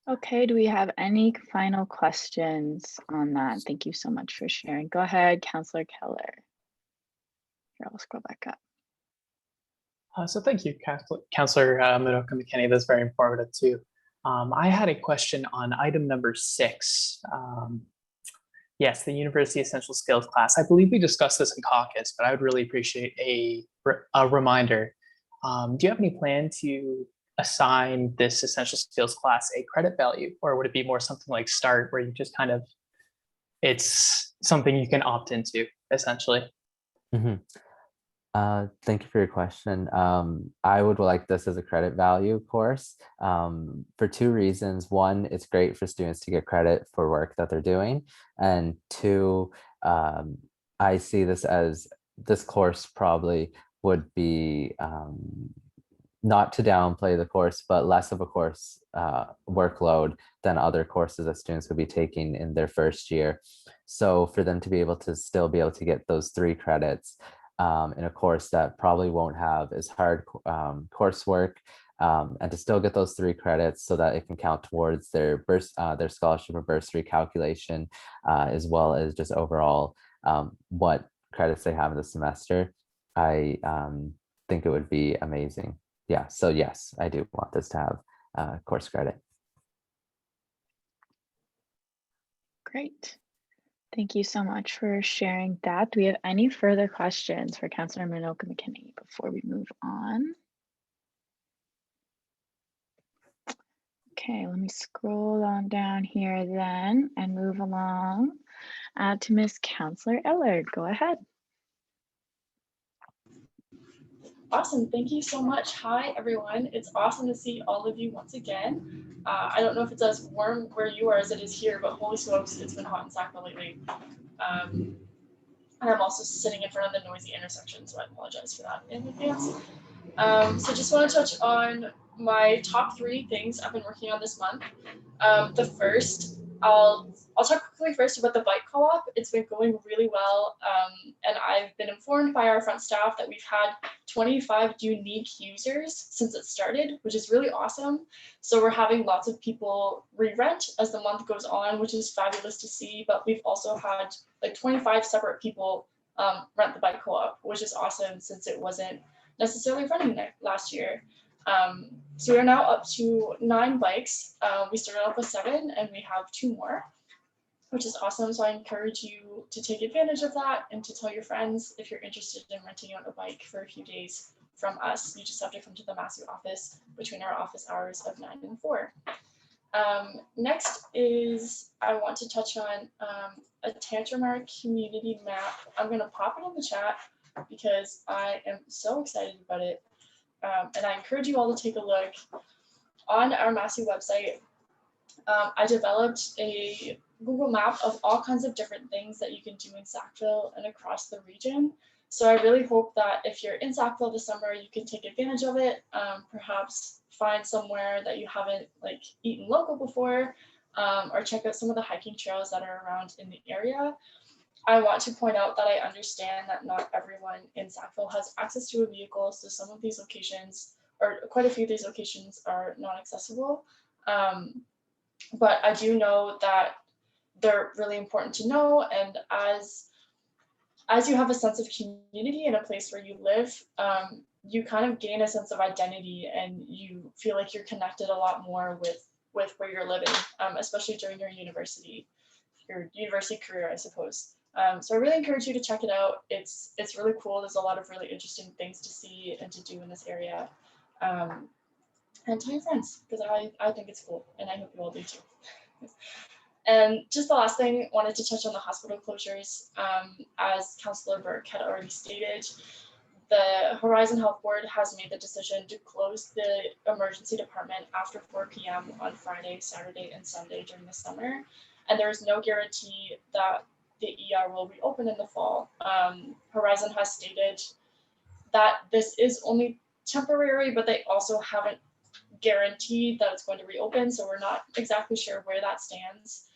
Okay, do we have any final questions on that? Thank you so much for sharing. Go ahead, Councillor Keller. Here, I'll scroll back up. So thank you, Councillor Madoka McKinney. That's very informative too. I had a question on item number 6. Yes, the University Essential Skills class. I believe we discussed this in caucus, but I would really appreciate a reminder. Do you have any plan to assign this essential skills class a credit value, or would it be more something like START, where you just kind of, it's something you can opt into essentially? Mm-hmm. Thank you for your question. I would like this as a credit value course for 2 reasons. 1, it's great for students to get credit for work that they're doing. And 2, I see this as, this course probably would be, not to downplay the course, but less of a course workload than other courses that students would be taking in their first year. So for them to be able to still be able to get those 3 credits in a course that probably won't have as hard coursework, and to still get those 3 credits so that it can count towards their scholarship or bursary calculation, as well as just overall what credits they have in the semester. I think it would be amazing. Yeah, so yes, I do want this to have course credit. Great. Thank you so much for sharing that. Do we have any further questions for Councillor Madoka McKinney before we move on? Okay, let me scroll on down here then and move along to Ms. Councillor Ellard. Go ahead. Awesome, thank you so much. Hi, everyone. It's awesome to see all of you once again. I don't know if it's as warm where you are as it is here, but holy smokes, it's been hot in Sac lately. And I'm also sitting in front of the noisy intersection, so I apologize for that in advance. So just want to touch on my top 3 things I've been working on this month. The first, I'll talk quickly first about the bike co-op. It's been going really well, and I've been informed by our front staff that we've had 25 unique users since it started, which is really awesome. So we're having lots of people re-rent as the month goes on, which is fabulous to see, but we've also had like 25 separate people rent the bike co-op, which is awesome since it wasn't necessarily running last year. So we are now up to 9 bikes. We started off with 7 and we have 2 more, which is awesome. So I encourage you to take advantage of that and to tell your friends if you're interested in renting out a bike for a few days from us. You just have to come to the Massey office between our office hours of 9 and 4. Next is I want to touch on a Tantrum Community Map. I'm going to pop it in the chat because I am so excited about it. And I encourage you all to take a look. On our Massey website, I developed a Google map of all kinds of different things that you can do in Sackville and across the region. So I really hope that if you're in Sackville this summer, you can take advantage of it. Perhaps find somewhere that you haven't like eaten local before, or check out some of the hiking trails that are around in the area. I want to point out that I understand that not everyone in Sackville has access to a vehicle, so some of these locations, or quite a few of these locations, are not accessible. But I do know that they're really important to know, and as you have a sense of community in a place where you live, you kind of gain a sense of identity and you feel like you're connected a lot more with where you're living, especially during your university career, I suppose. So I really encourage you to check it out. It's really cool. There's a lot of really interesting things to see and to do in this area. And tell your friends, because I think it's cool and I hope you all do too. And just the last thing, wanted to touch on the hospital closures. As Councillor Burke had already stated, the Horizon Health Board has made the decision to close the emergency department after 4 p.m. on Friday, Saturday, and Sunday during the summer. And there is no guarantee that the ER will reopen in the fall. Horizon has stated that this is only temporary, but they also haven't guaranteed that it's going to reopen, so we're not exactly sure where that stands.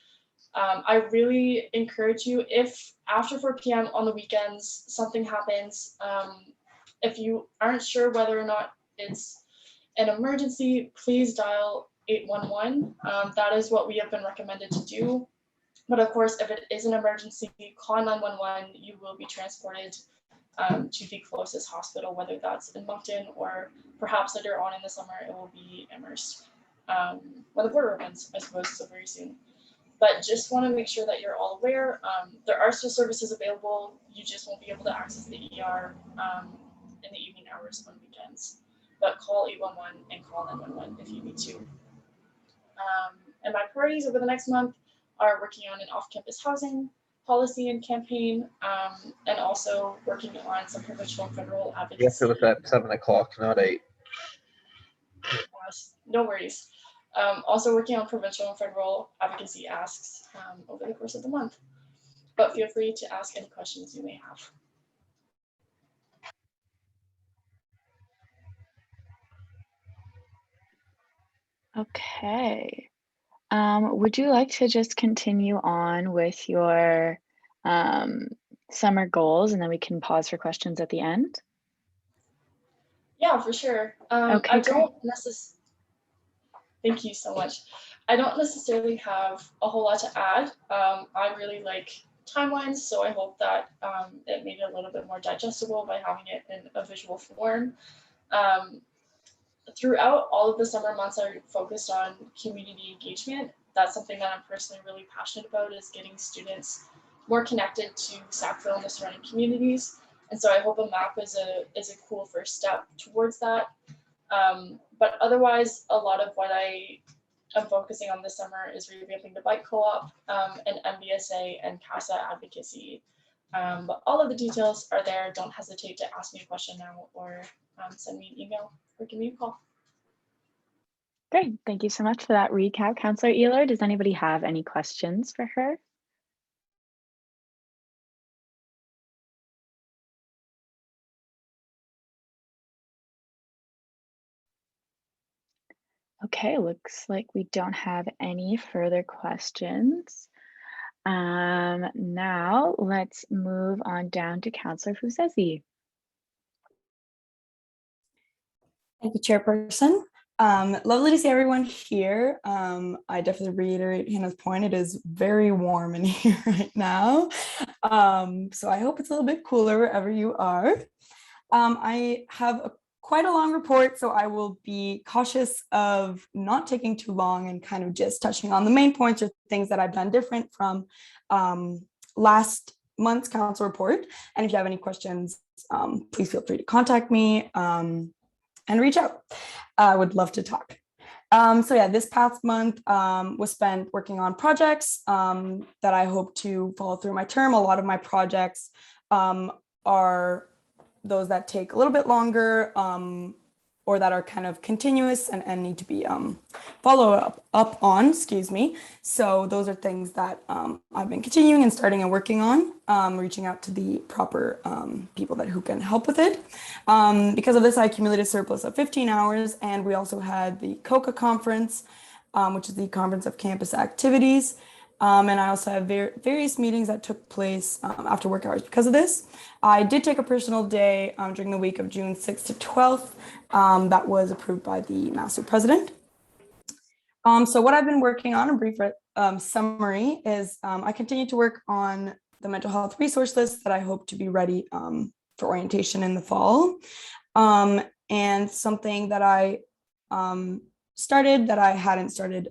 I really encourage you, if after 4 p.m. on the weekends something happens, if you aren't sure whether or not it's an emergency, please dial 811. That is what we have been recommended to do. But of course, if it is an emergency, call 911. You will be transported to the closest hospital, whether that's in Moncton or perhaps later on in the summer, it will be Amherst when the border opens, I suppose, so very soon. But just want to make sure that you're all aware. There are still services available. You just won't be able to access the ER in the evening hours on weekends. But call 811 and call 911 if you need to. And my priorities over the next month are working on an off-campus housing policy and campaign, and also working on some provincial and federal advocacy. Yes, it was at 7 o'clock, not 8. No worries. Also working on provincial and federal advocacy asks over the course of the month. But feel free to ask any questions you may have. Okay. Would you like to just continue on with your summer goals, and then we can pause for questions at the end? Yeah, for sure. Okay, I don't necessarily. Thank you so much. I don't necessarily have a whole lot to add. I really like timelines, so I hope that it made it a little bit more digestible by having it in a visual form. Throughout all of the summer months, I focused on community engagement. That's something that I'm personally really passionate about, is getting students more connected to Sackville and the surrounding communities. And so I hope a map is a cool first step towards that. But otherwise, a lot of what I am focusing on this summer is revamping the bike co-op and MBSA and CASA advocacy. But all of the details are there. Don't hesitate to ask me a question now, or send me an email or give me a call. Great. Thank you so much for that recap. Councillor Ehler, does anybody have any questions for her? Okay, looks like we don't have any further questions. Now let's move on down to Councillor Fusesi. Thank you, Chairperson. Lovely to see everyone here. I definitely reiterate Hannah's point. It is very warm in here right now. So I hope it's a little bit cooler wherever you are. I have quite a long report, so I will be cautious of not taking too long and kind of just touching on the main points or things that I've done different from last month's council report. And if you have any questions, please feel free to contact me and reach out. I would love to talk. So yeah, this past month was spent working on projects that I hope to follow through my term. A lot of my projects are those that take a little bit longer or that are kind of continuous and need to be followed up on, excuse me. So those are things that I've been continuing and starting and working on, reaching out to the proper people who can help with it. Because of this, I accumulated a surplus of 15 hours, and we also had the COCA conference, which is the Conference of Campus Activities. And I also have various meetings that took place after work hours because of this. I did take a personal day during the week of June 6th to 12th that was approved by the Master President. So what I've been working on, a brief summary, is I continue to work on the mental health resource list that I hope to be ready for orientation in the fall. And something that I started that I hadn't started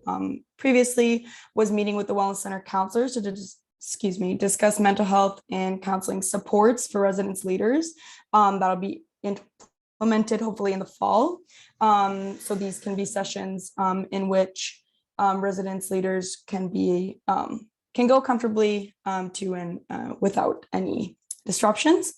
previously was meeting with the Wellness Center counselors to discuss mental health and counseling supports for residence leaders. That'll be implemented hopefully in the fall. So these can be sessions in which residence leaders can go comfortably to and without any disruptions.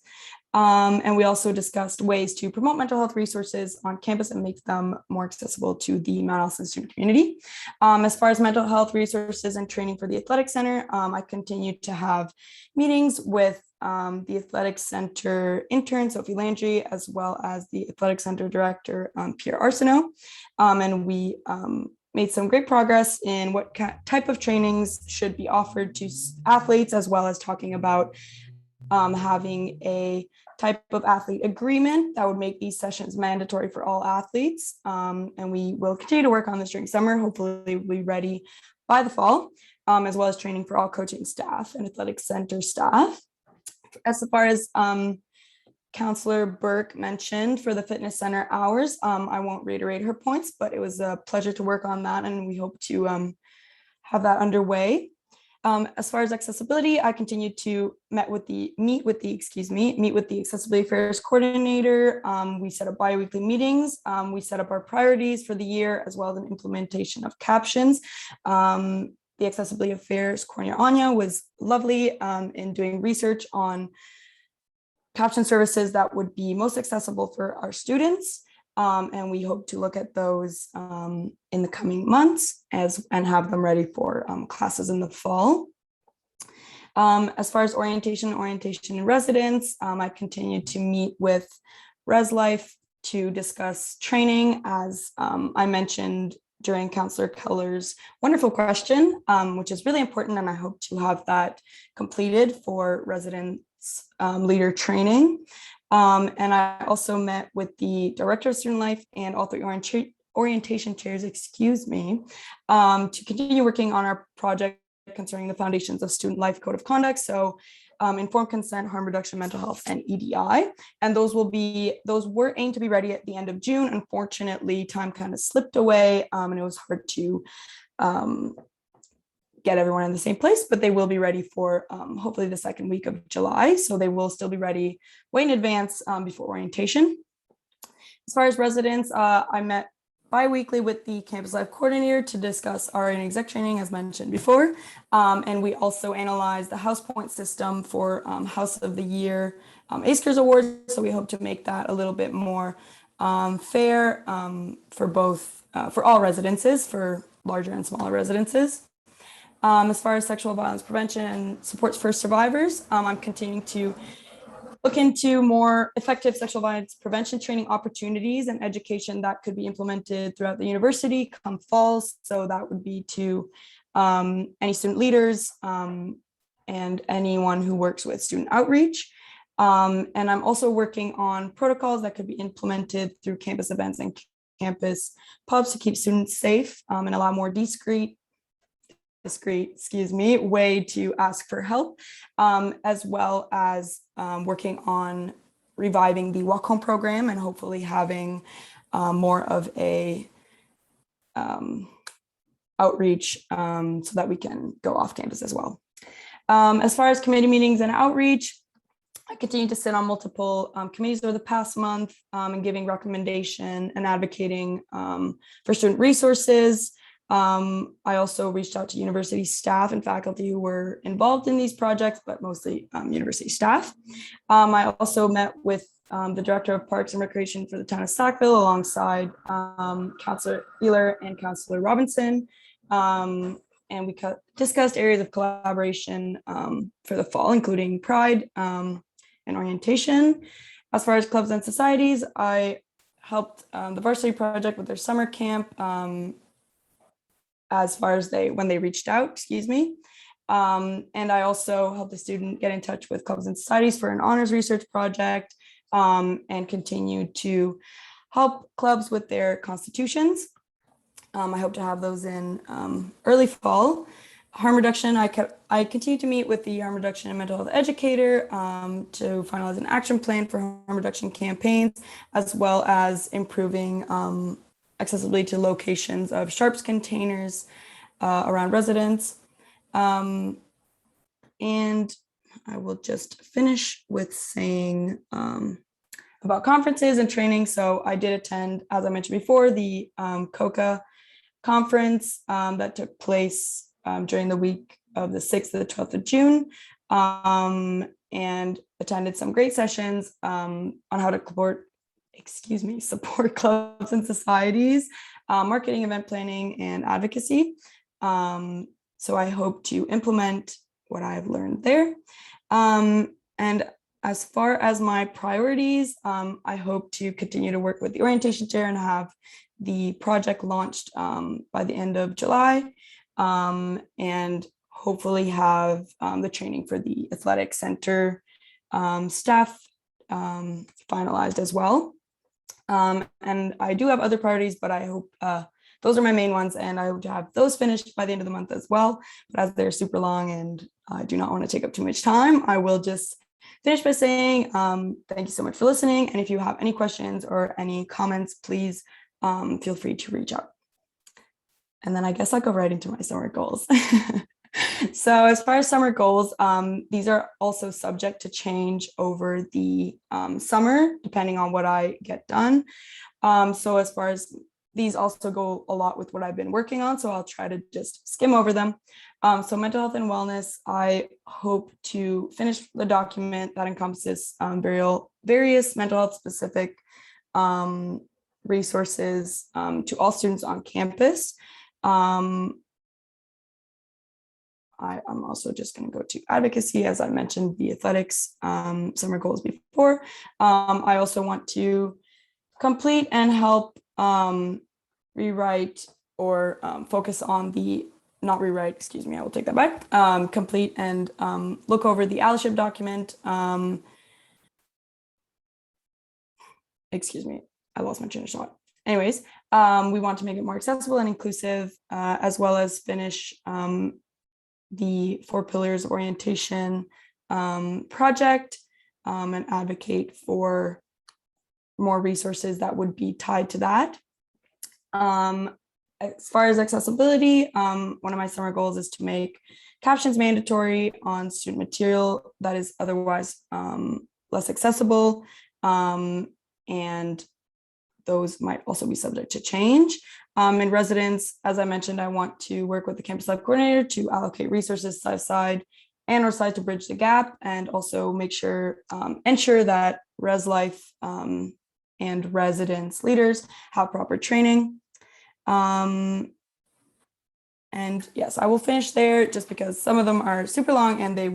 And we also discussed ways to promote mental health resources on campus and make them more accessible to the Mount Allison student community. As far as mental health resources and training for the Athletic Center, I continue to have meetings with the Athletic Center intern, Sophie Landry, as well as the Athletic Center director, Pierre Arsenault. And we made some great progress in what type of trainings should be offered to athletes, as well as talking about having a type of athlete agreement that would make these sessions mandatory for all athletes. And we will continue to work on this during summer. Hopefully we'll be ready by the fall, as well as training for all coaching staff and athletic center staff. As far as Councillor Burke mentioned for the fitness center hours, I won't reiterate her points, but it was a pleasure to work on that, and we hope to have that underway. As far as accessibility, I continue to meet with the accessibility affairs coordinator. We set up bi-weekly meetings. We set up our priorities for the year, as well as an implementation of captions. The accessibility affairs coordinator Anya was lovely in doing research on caption services that would be most accessible for our students. And we hope to look at those in the coming months and have them ready for classes in the fall. As far as orientation in residence, I continue to meet with Res Life to discuss training, as I mentioned during Councillor Keller's wonderful question, which is really important, and I hope to have that completed for residence leader training. And I also met with the Director of Student Life and all three orientation chairs, to continue working on our project concerning the foundations of Student Life Code of Conduct. So informed consent, harm reduction, mental health, and EDI. And those were aimed to be ready at the end of June. Unfortunately, time kind of slipped away and it was hard to get everyone in the same place, but they will be ready for hopefully the second week of July. So they will still be ready way in advance before orientation. As far as residents, I met bi-weekly with the Campus Life coordinator to discuss RA and exec training, as mentioned before. And we also analyzed the house point system for House of the Year ACERS Awards. So we hope to make that a little bit more fair for all residences, for larger and smaller residences. As far as sexual violence prevention and supports for survivors, I'm continuing to look into more effective sexual violence prevention training opportunities and education that could be implemented throughout the university come fall. So that would be to any student leaders and anyone who works with student outreach. And I'm also working on protocols that could be implemented through campus events and campus pubs to keep students safe and allow more discreet way to ask for help, as well as working on reviving the walk home program and hopefully having more of a outreach so that we can go off campus as well. As far as committee meetings and outreach, I continue to sit on multiple committees over the past month and giving recommendation and advocating for student resources. I also reached out to university staff and faculty who were involved in these projects, but mostly university staff. I also met with the Director of Parks and Recreation for the town of Sackville alongside Councillor Wheeler and Councillor Robinson. And we discussed areas of collaboration for the fall, including Pride and orientation. As far as clubs and societies, I helped the Bursary project with their summer camp as far as when they reached out, and I also helped the student get in touch with clubs and societies for an honors research project and continue to help clubs with their constitutions. I hope to have those in early fall. Harm reduction, I continue to meet with the harm reduction and mental health educator to finalize an action plan for harm reduction campaigns, as well as improving accessibility to locations of sharps containers around residents. And I will just finish with saying about conferences and training. So I did attend, as I mentioned before, the COCA conference that took place during the week of the 6th to the 12th of June, and attended some great sessions on how to support clubs and societies, marketing, event planning, and advocacy. So I hope to implement what I've learned there. And as far as my priorities, I hope to continue to work with the orientation chair and have the project launched by the end of July, and hopefully have the training for the athletic center staff finalized as well. And I do have other priorities, but I hope those are my main ones, and I hope to have those finished by the end of the month as well. But as they're super long and I do not want to take up too much time, I will just finish by saying thank you so much for listening. And if you have any questions or any comments, please feel free to reach out. And then I guess I'll go right into my summer goals. So as far as summer goals, these are also subject to change over the summer, depending on what I get done. So as far as these also go a lot with what I've been working on, so I'll try to just skim over them. So mental health and wellness, I hope to finish the document that encompasses various mental health specific resources to all students on campus. I'm also just going to go to advocacy, as I mentioned the athletics summer goals before. I also want to complete and help rewrite or focus on the, not rewrite, excuse me, I will take that back, complete and look over the allyship document. Excuse me, I lost my train of thought. Anyways, we want to make it more accessible and inclusive, as well as finish the 4 pillars of orientation project and advocate for more resources that would be tied to that. As far as accessibility, one of my summer goals is to make captions mandatory on student material that is otherwise less accessible, and those might also be subject to change. In residence, as I mentioned, I want to work with the campus life coordinator to allocate resources side and or side to bridge the gap, and also make sure, ensure that res life and residence leaders have proper training. And yes, I will finish there just because some of them are super long and they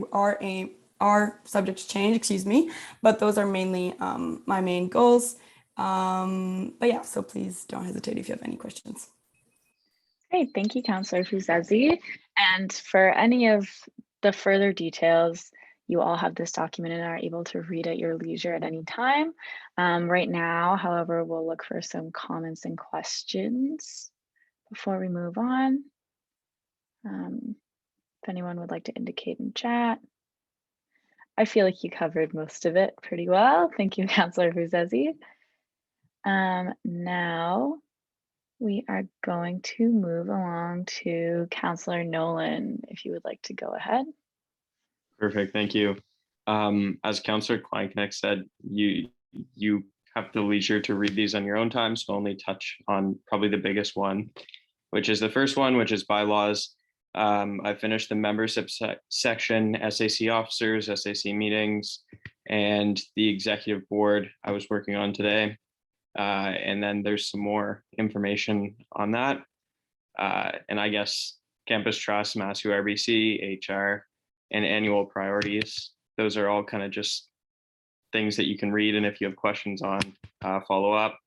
are subject to change, excuse me, but those are mainly my main goals. But yeah, so please don't hesitate if you have any questions. Great, thank you, Councillor Fuzezi. And for any of the further details, you all have this document and are able to read at your leisure at any time. Right now, however, we'll look for some comments and questions before we move on. If anyone would like to indicate in chat. I feel like you covered most of it pretty well. Thank you, Councillor Fuzezi. Now we are going to move along to Councillor Nolan, if you would like to go ahead. Perfect, thank you. As Councillor Kleinknecht said, you have the leisure to read these on your own time, so only touch on probably the biggest one, which is the first one, which is bylaws. I finished the membership section, SAC officers, SAC meetings, and the executive board I was working on today. And then there's some more information on that. And I guess campus trust, Mass URBC, HR, and annual priorities. Those are all kind of just things that you can read, and if you have questions on, follow up.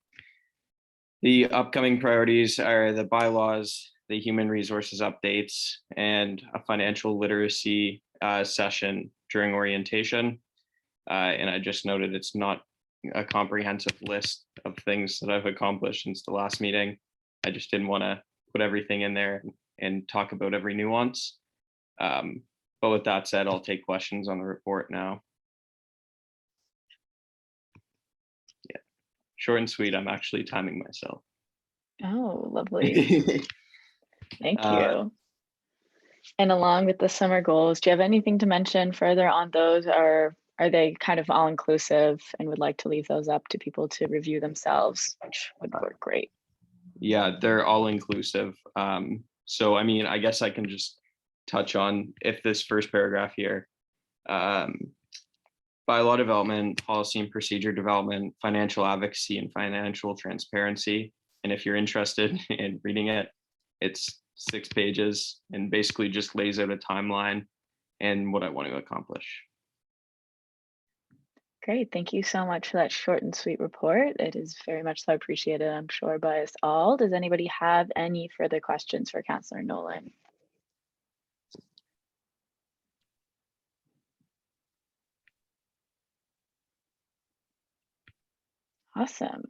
The upcoming priorities are the bylaws, the human resources updates, and a financial literacy session during orientation. And I just noted it's not a comprehensive list of things that I've accomplished since the last meeting. I just didn't want to put everything in there and talk about every nuance. But with that said, I'll take questions on the report now. Yeah, short and sweet. I'm actually timing myself. Oh, lovely. Thank you. And along with the summer goals, do you have anything to mention further on those, or are they kind of all inclusive and would like to leave those up to people to review themselves, which would work great? Yeah, they're all inclusive. So, I mean, I guess I can just touch on if this first paragraph here, bylaw development, policy and procedure development, financial advocacy, and financial transparency. And if you're interested in reading it, it's 6 pages and basically just lays out a timeline and what I want to accomplish. Great, thank you so much for that short and sweet report. It is very much so appreciated, I'm sure, by us all. Does anybody have any further questions for Councillor Nolan? Awesome.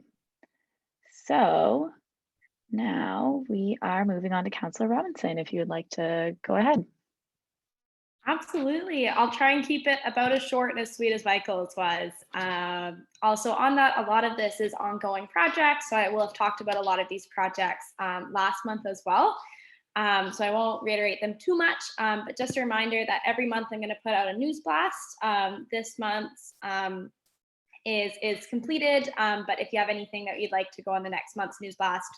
So now we are moving on to Councillor Robinson, if you would like to go ahead. Absolutely. I'll try and keep it about as short and as sweet as Michael's was. Also on that, a lot of this is ongoing projects. So I will have talked about a lot of these projects last month as well. So I won't reiterate them too much, but just a reminder that every month I'm going to put out a news blast. This month's is completed, but if you have anything that you'd like to go on the next month's news blast,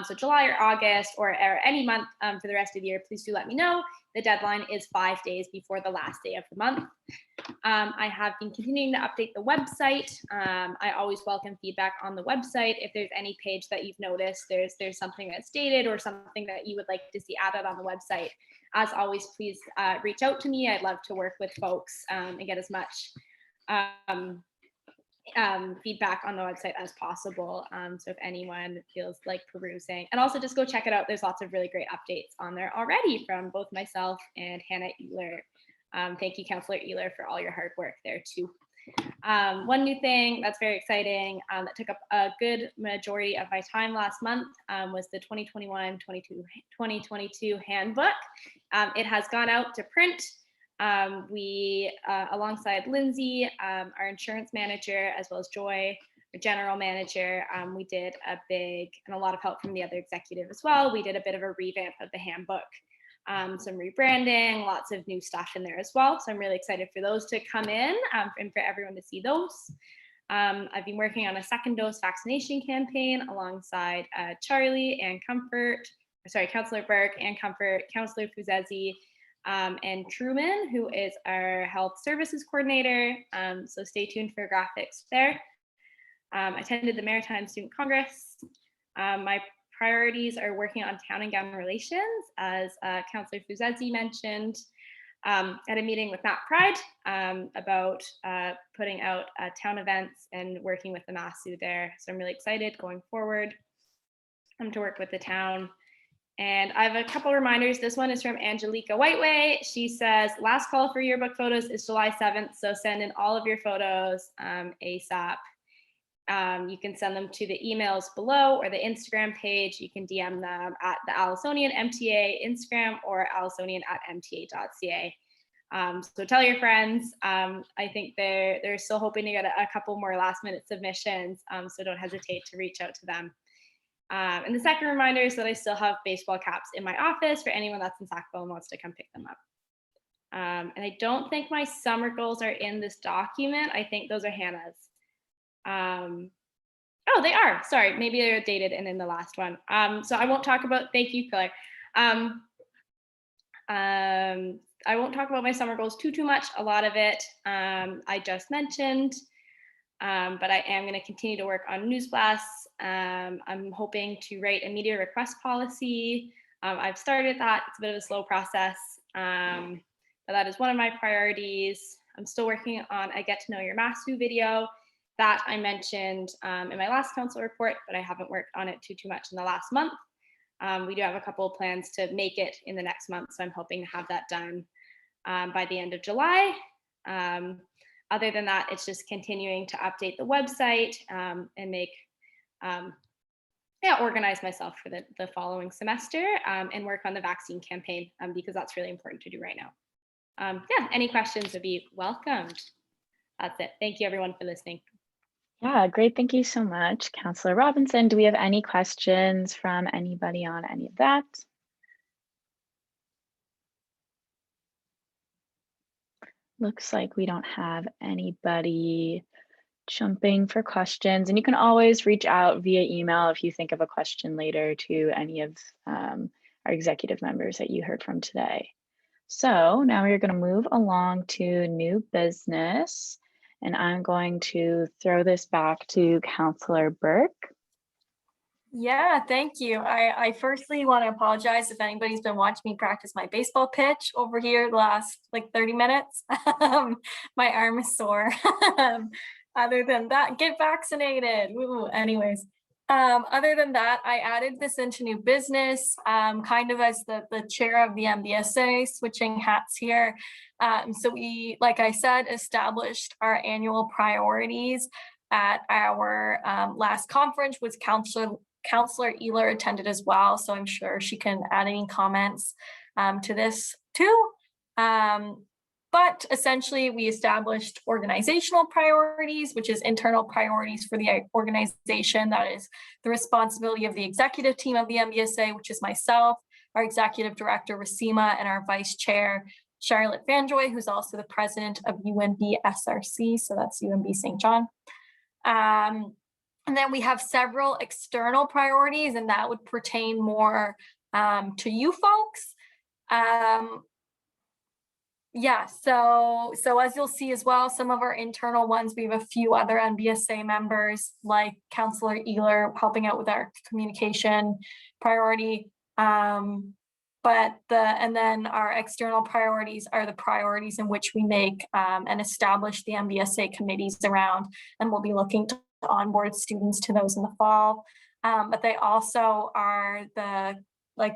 so July or August or any month for the rest of the year, please do let me know. The deadline is 5 days before the last day of the month. I have been continuing to update the website. I always welcome feedback on the website. If there's any page that you've noticed, there's something that's dated or something that you would like to see added on the website. As always, please reach out to me. I'd love to work with folks and get as much feedback on the website as possible. So if anyone feels like perusing, and also just go check it out. There's lots of really great updates on there already from both myself and Hannah Ehler. Thank you, Councillor Ehler, for all your hard work there too. One new thing that's very exciting that took up a good majority of my time last month was the 2021-2022 handbook. It has gone out to print. We, alongside Lindsay, our insurance manager, as well as Joy, our general manager, we did a big, and a lot of help from the other executive as well. We did a bit of a revamp of the handbook, some rebranding, lots of new stuff in there as well. So I'm really excited for those to come in and for everyone to see those. I've been working on a second dose vaccination campaign alongside Charlie and Councillor Burke and Comfort, Councillor Fuzezi, and Truman, who is our health services coordinator. So stay tuned for graphics there. I attended the Maritime Student Congress. My priorities are working on town and gown relations, as Councillor Fuzezi mentioned, at a meeting with Matt Pride about putting out town events and working with the MASU there. So I'm really excited going forward to work with the town And I have a couple reminders. This one is from Angelica Whiteway. She says, last call for yearbook photos is July 7th, so send in all of your photos ASAP. You can send them to the emails below or the Instagram page. You can DM them at the Allisonian MTA Instagram or allisonian@mta.ca. So tell your friends. I think they're still hoping to get a couple more last minute submissions, so don't hesitate to reach out to them. And the second reminder is that I still have baseball caps in my office for anyone that's in Sackville and wants to come pick them up. And I don't think my summer goals are in this document. I think those are Hannah's. Oh, they are. Sorry, maybe they're dated and in the last one. So I won't talk about, thank you, Claire. I won't talk about my summer goals too much. A lot of it I just mentioned, but I am going to continue to work on news blasts. I'm hoping to write a media request policy. I've started that. It's a bit of a slow process, but that is one of my priorities. I'm still working on a Get to Know Your Masu video that I mentioned in my last council report, but I haven't worked on it too much in the last month. We do have a couple of plans to make it in the next month, so I'm hoping to have that done by the end of July. Other than that, it's just continuing to update the website and make, organize myself for the following semester and work on the vaccine campaign because that's really important to do right now. Any questions would be welcomed. That's it. Thank you everyone for listening. Yeah, great. Thank you so much, Councillor Robinson. Do we have any questions from anybody on any of that? Looks like we don't have anybody jumping for questions, and you can always reach out via email if you think of a question later to any of our executive members that you heard from today. So now we're going to move along to new business, and I'm going to throw this back to Councillor Burke. Yeah, thank you. I firstly want to apologize if anybody's been watching me practice my baseball pitch over here the last like 30 minutes. My arm is sore. Other than that, get vaccinated. Ooh, anyways, other than that, I added this into new business, kind of as the chair of the MBSA, switching hats here. So we, like I said, established our annual priorities at our last conference, which Councillor Ehler attended as well, so I'm sure she can add any comments to this too. But essentially, we established organizational priorities, which is internal priorities for the organization. That is the responsibility of the executive team of the MBSA, which is myself, our executive director, Rasima, and our vice chair, Charlotte Vanjoy, who's also the president of UNB SRC, so that's UNB St. John. And then we have several external priorities, and that would pertain more to you folks. So as you'll see as well, some of our internal ones, we have a few other NBSA members like Councillor Ehler helping out with our communication priority. And then our external priorities are the priorities in which we make and establish the MBSA committees around, and we'll be looking to onboard students to those in the fall. But they also are the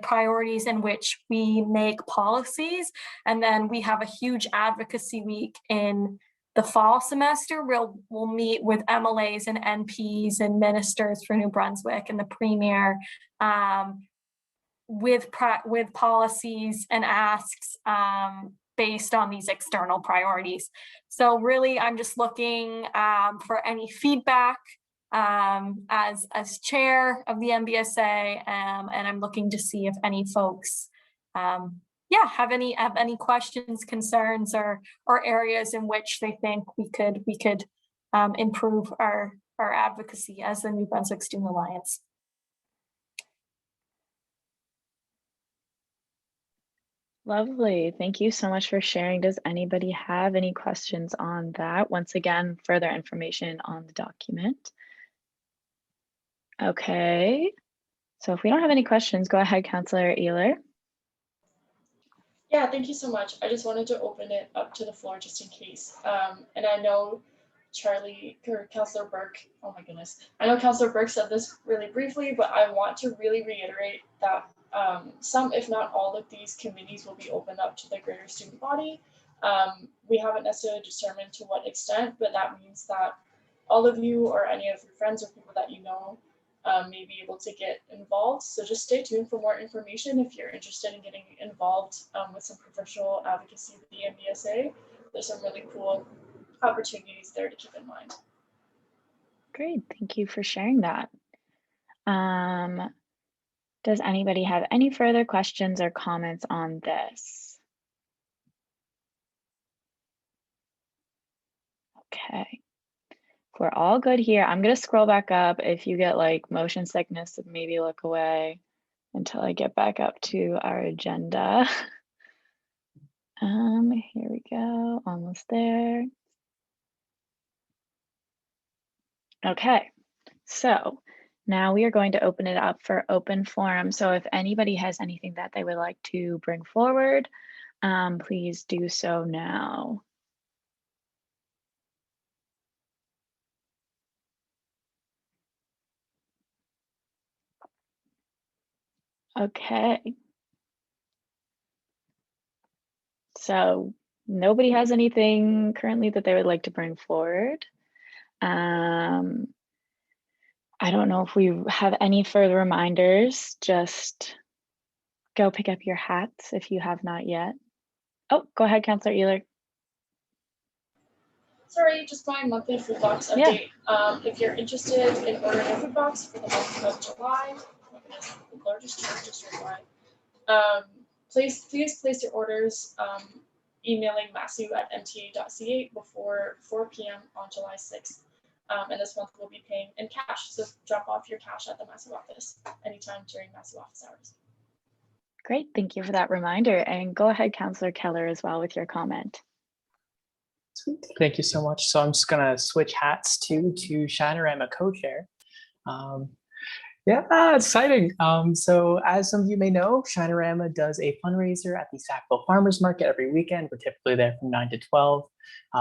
priorities in which we make policies. And then we have a huge advocacy week in the fall semester. We'll meet with MLAs and NPs and ministers for New Brunswick and the Premier with policies and asks based on these external priorities. So really, I'm just looking for any feedback as chair of the MBSA, and I'm looking to see if any folks have any questions, concerns, or areas in which they think we could improve our advocacy as the New Brunswick Student Alliance. Lovely. Thank you so much for sharing. Does anybody have any questions on that? Once again, further information on the document. Okay, so if we don't have any questions, go ahead, Councillor Ehler. Yeah, thank you so much. I just wanted to open it up to the floor just in case. And I know Councillor Burke, oh my goodness. I know Councillor Burke said this really briefly, but I want to really reiterate that some, if not all of these committees will be opened up to the greater student body. We haven't necessarily determined to what extent, but that means that all of you or any of your friends or people that you know may be able to get involved. So just stay tuned for more information if you're interested in getting involved with some professional advocacy with the MDSA. There's some really cool opportunities there to keep in mind. Great, thank you for sharing that. Does anybody have any further questions or comments on this? Okay, if we're all good here, I'm gonna scroll back up. If you get like motion sickness, maybe look away until I get back up to our agenda. Here we go, almost there. Okay, so now we are going to open it up for open forum. So if anybody has anything that they would like to bring forward, please do so now. Okay. So nobody has anything currently that they would like to bring forward. I don't know if we have any further reminders. Just go pick up your hats if you have not yet. Oh, go ahead, Councillor Ehler. Sorry, just my monthly food box update. If you're interested in ordering a food box for the month of July, the largest church district-wide, please place your orders emailing masu@mta.ca before 4 p.m. on July 6th. And this month we'll be paying in cash. So drop off your cash at the Masu office anytime during Masu office hours. Great, thank you for that reminder. And go ahead, Councillor Keller, as well with your comment. Sweet. Thank you so much. So I'm just gonna switch hats to Shinorama co-chair. Yeah, exciting. So as some of you may know, Shinorama does a fundraiser at the Sackville Farmers Market every weekend. We're typically there from 9 to 12.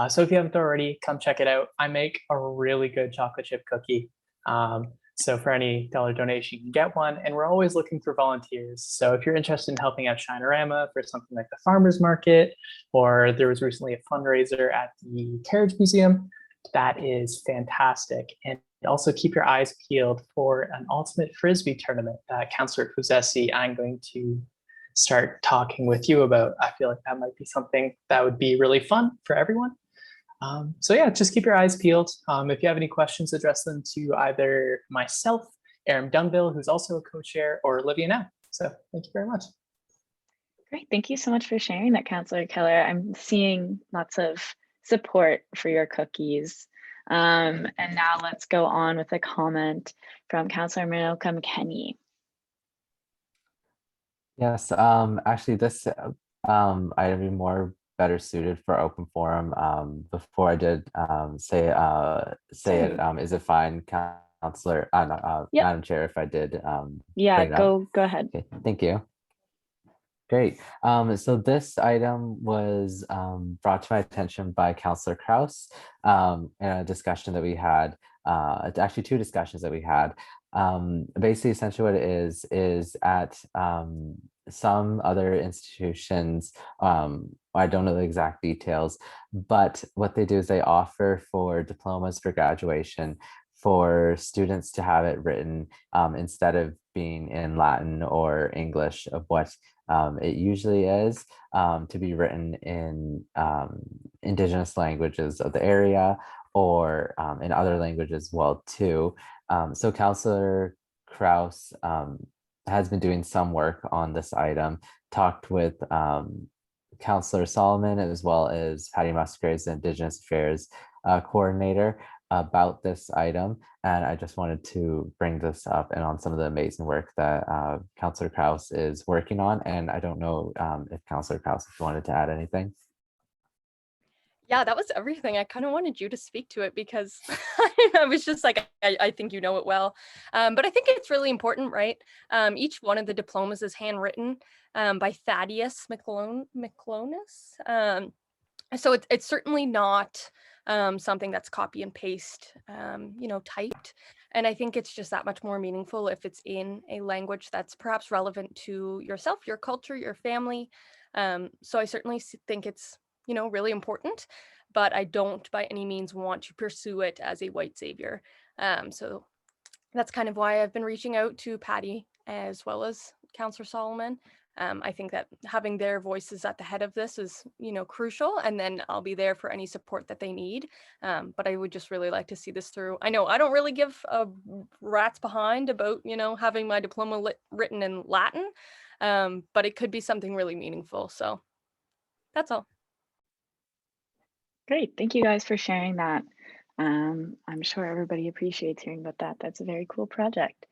So if you haven't already, come check it out. I make a really good chocolate chip cookie. So for any dollar donation, you can get one. And we're always looking for volunteers. So if you're interested in helping out Shinorama for something like the Farmers Market, or there was recently a fundraiser at the Carriage Museum, that is fantastic. And also keep your eyes peeled for an ultimate Frisbee tournament that Councillor Fuzesi, I'm going to start talking with you about. I feel like that might be something that would be really fun for everyone. So yeah, just keep your eyes peeled. If you have any questions, address them to either myself, Aram Dunville, who's also a co-chair, or Olivia Now. So thank you very much. Great, thank you so much for sharing that, Councillor Keller. I'm seeing lots of support for your cookies. And now let's go on with a comment from Councillor Minoka McKenney. Yes, actually this I'd be more better suited for open forum. Before I did say it, is it fine, Councillor, Yep. Madam Chair, if I did Yeah, bring it up? go ahead. Okay, thank you. Great. So this item was brought to my attention by Councillor Kraus in a discussion that we had, actually two discussions that we had. Basically, essentially what it is at some other institutions, I don't know the exact details, but what they do is they offer for diplomas for graduation for students to have it written instead of being in Latin or English of what it usually is, to be written in Indigenous languages of the area or in other languages as well too. So Councillor Kraus has been doing some work on this item, talked with Councillor Solomon as well as Patty Musgraves, the Indigenous Affairs coordinator, about this item. And I just wanted to bring this up and on some of the amazing work that Councillor Kraus is working on. And I don't know if Councillor Kraus, if you wanted to add anything. Yeah, that was everything. I kind of wanted you to speak to it because I was just like, I think you know it well. But I think it's really important, right? Each one of the diplomas is handwritten by Thaddeus McClonis. So it's certainly not something that's copy and paste, typed. And I think it's just that much more meaningful if it's in a language that's perhaps relevant to yourself, your culture, your family. So I certainly think it's, really important, but I don't by any means want to pursue it as a white savior. So that's kind of why I've been reaching out to Patty as well as Councillor Solomon. I think that having their voices at the head of this is, crucial, and then I'll be there for any support that they need. But I would just really like to see this through. I know I don't really give a rat's behind about, having my diploma written in Latin, but it could be something really meaningful. So that's all. Great. Thank you guys for sharing that. I'm sure everybody appreciates hearing about that. That's a very cool project.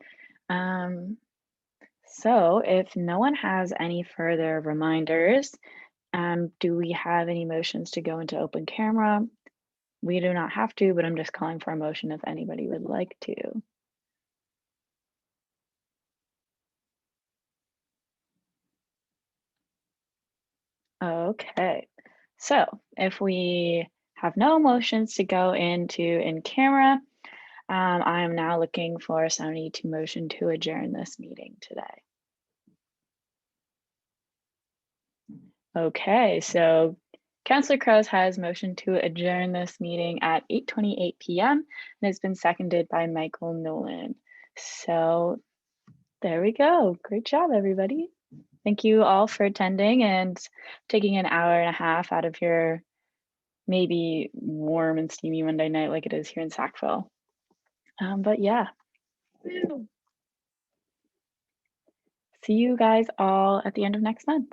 So if no one has any further reminders, do we have any motions to go into open camera? We do not have to, but I'm just calling for a motion if anybody would like to. Okay, so if we have no motions to go into in camera, I am now looking for somebody to motion to adjourn this meeting today. Okay, so Councillor Crows has motioned to adjourn this meeting at 8:28 p.m. and it's been seconded by Michael Nolan. So there we go. Great job, everybody. Thank you all for attending and taking an hour and a half out of your maybe warm and steamy Monday night like it is here in Sackville. But yeah. See you guys all at the end of next month.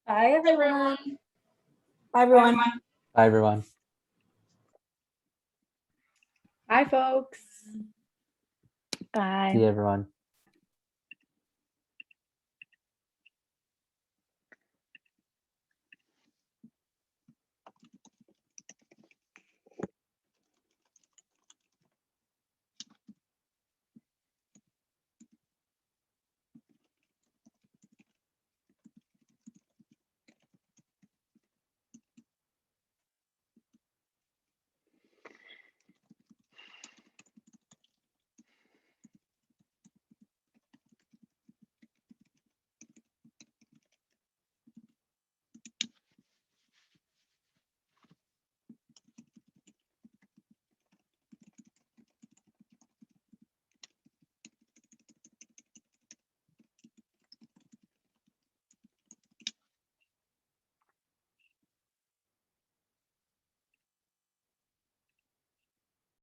Bye, everyone. Bye, everyone. Bye, everyone. Bye, folks. Bye. See you, everyone.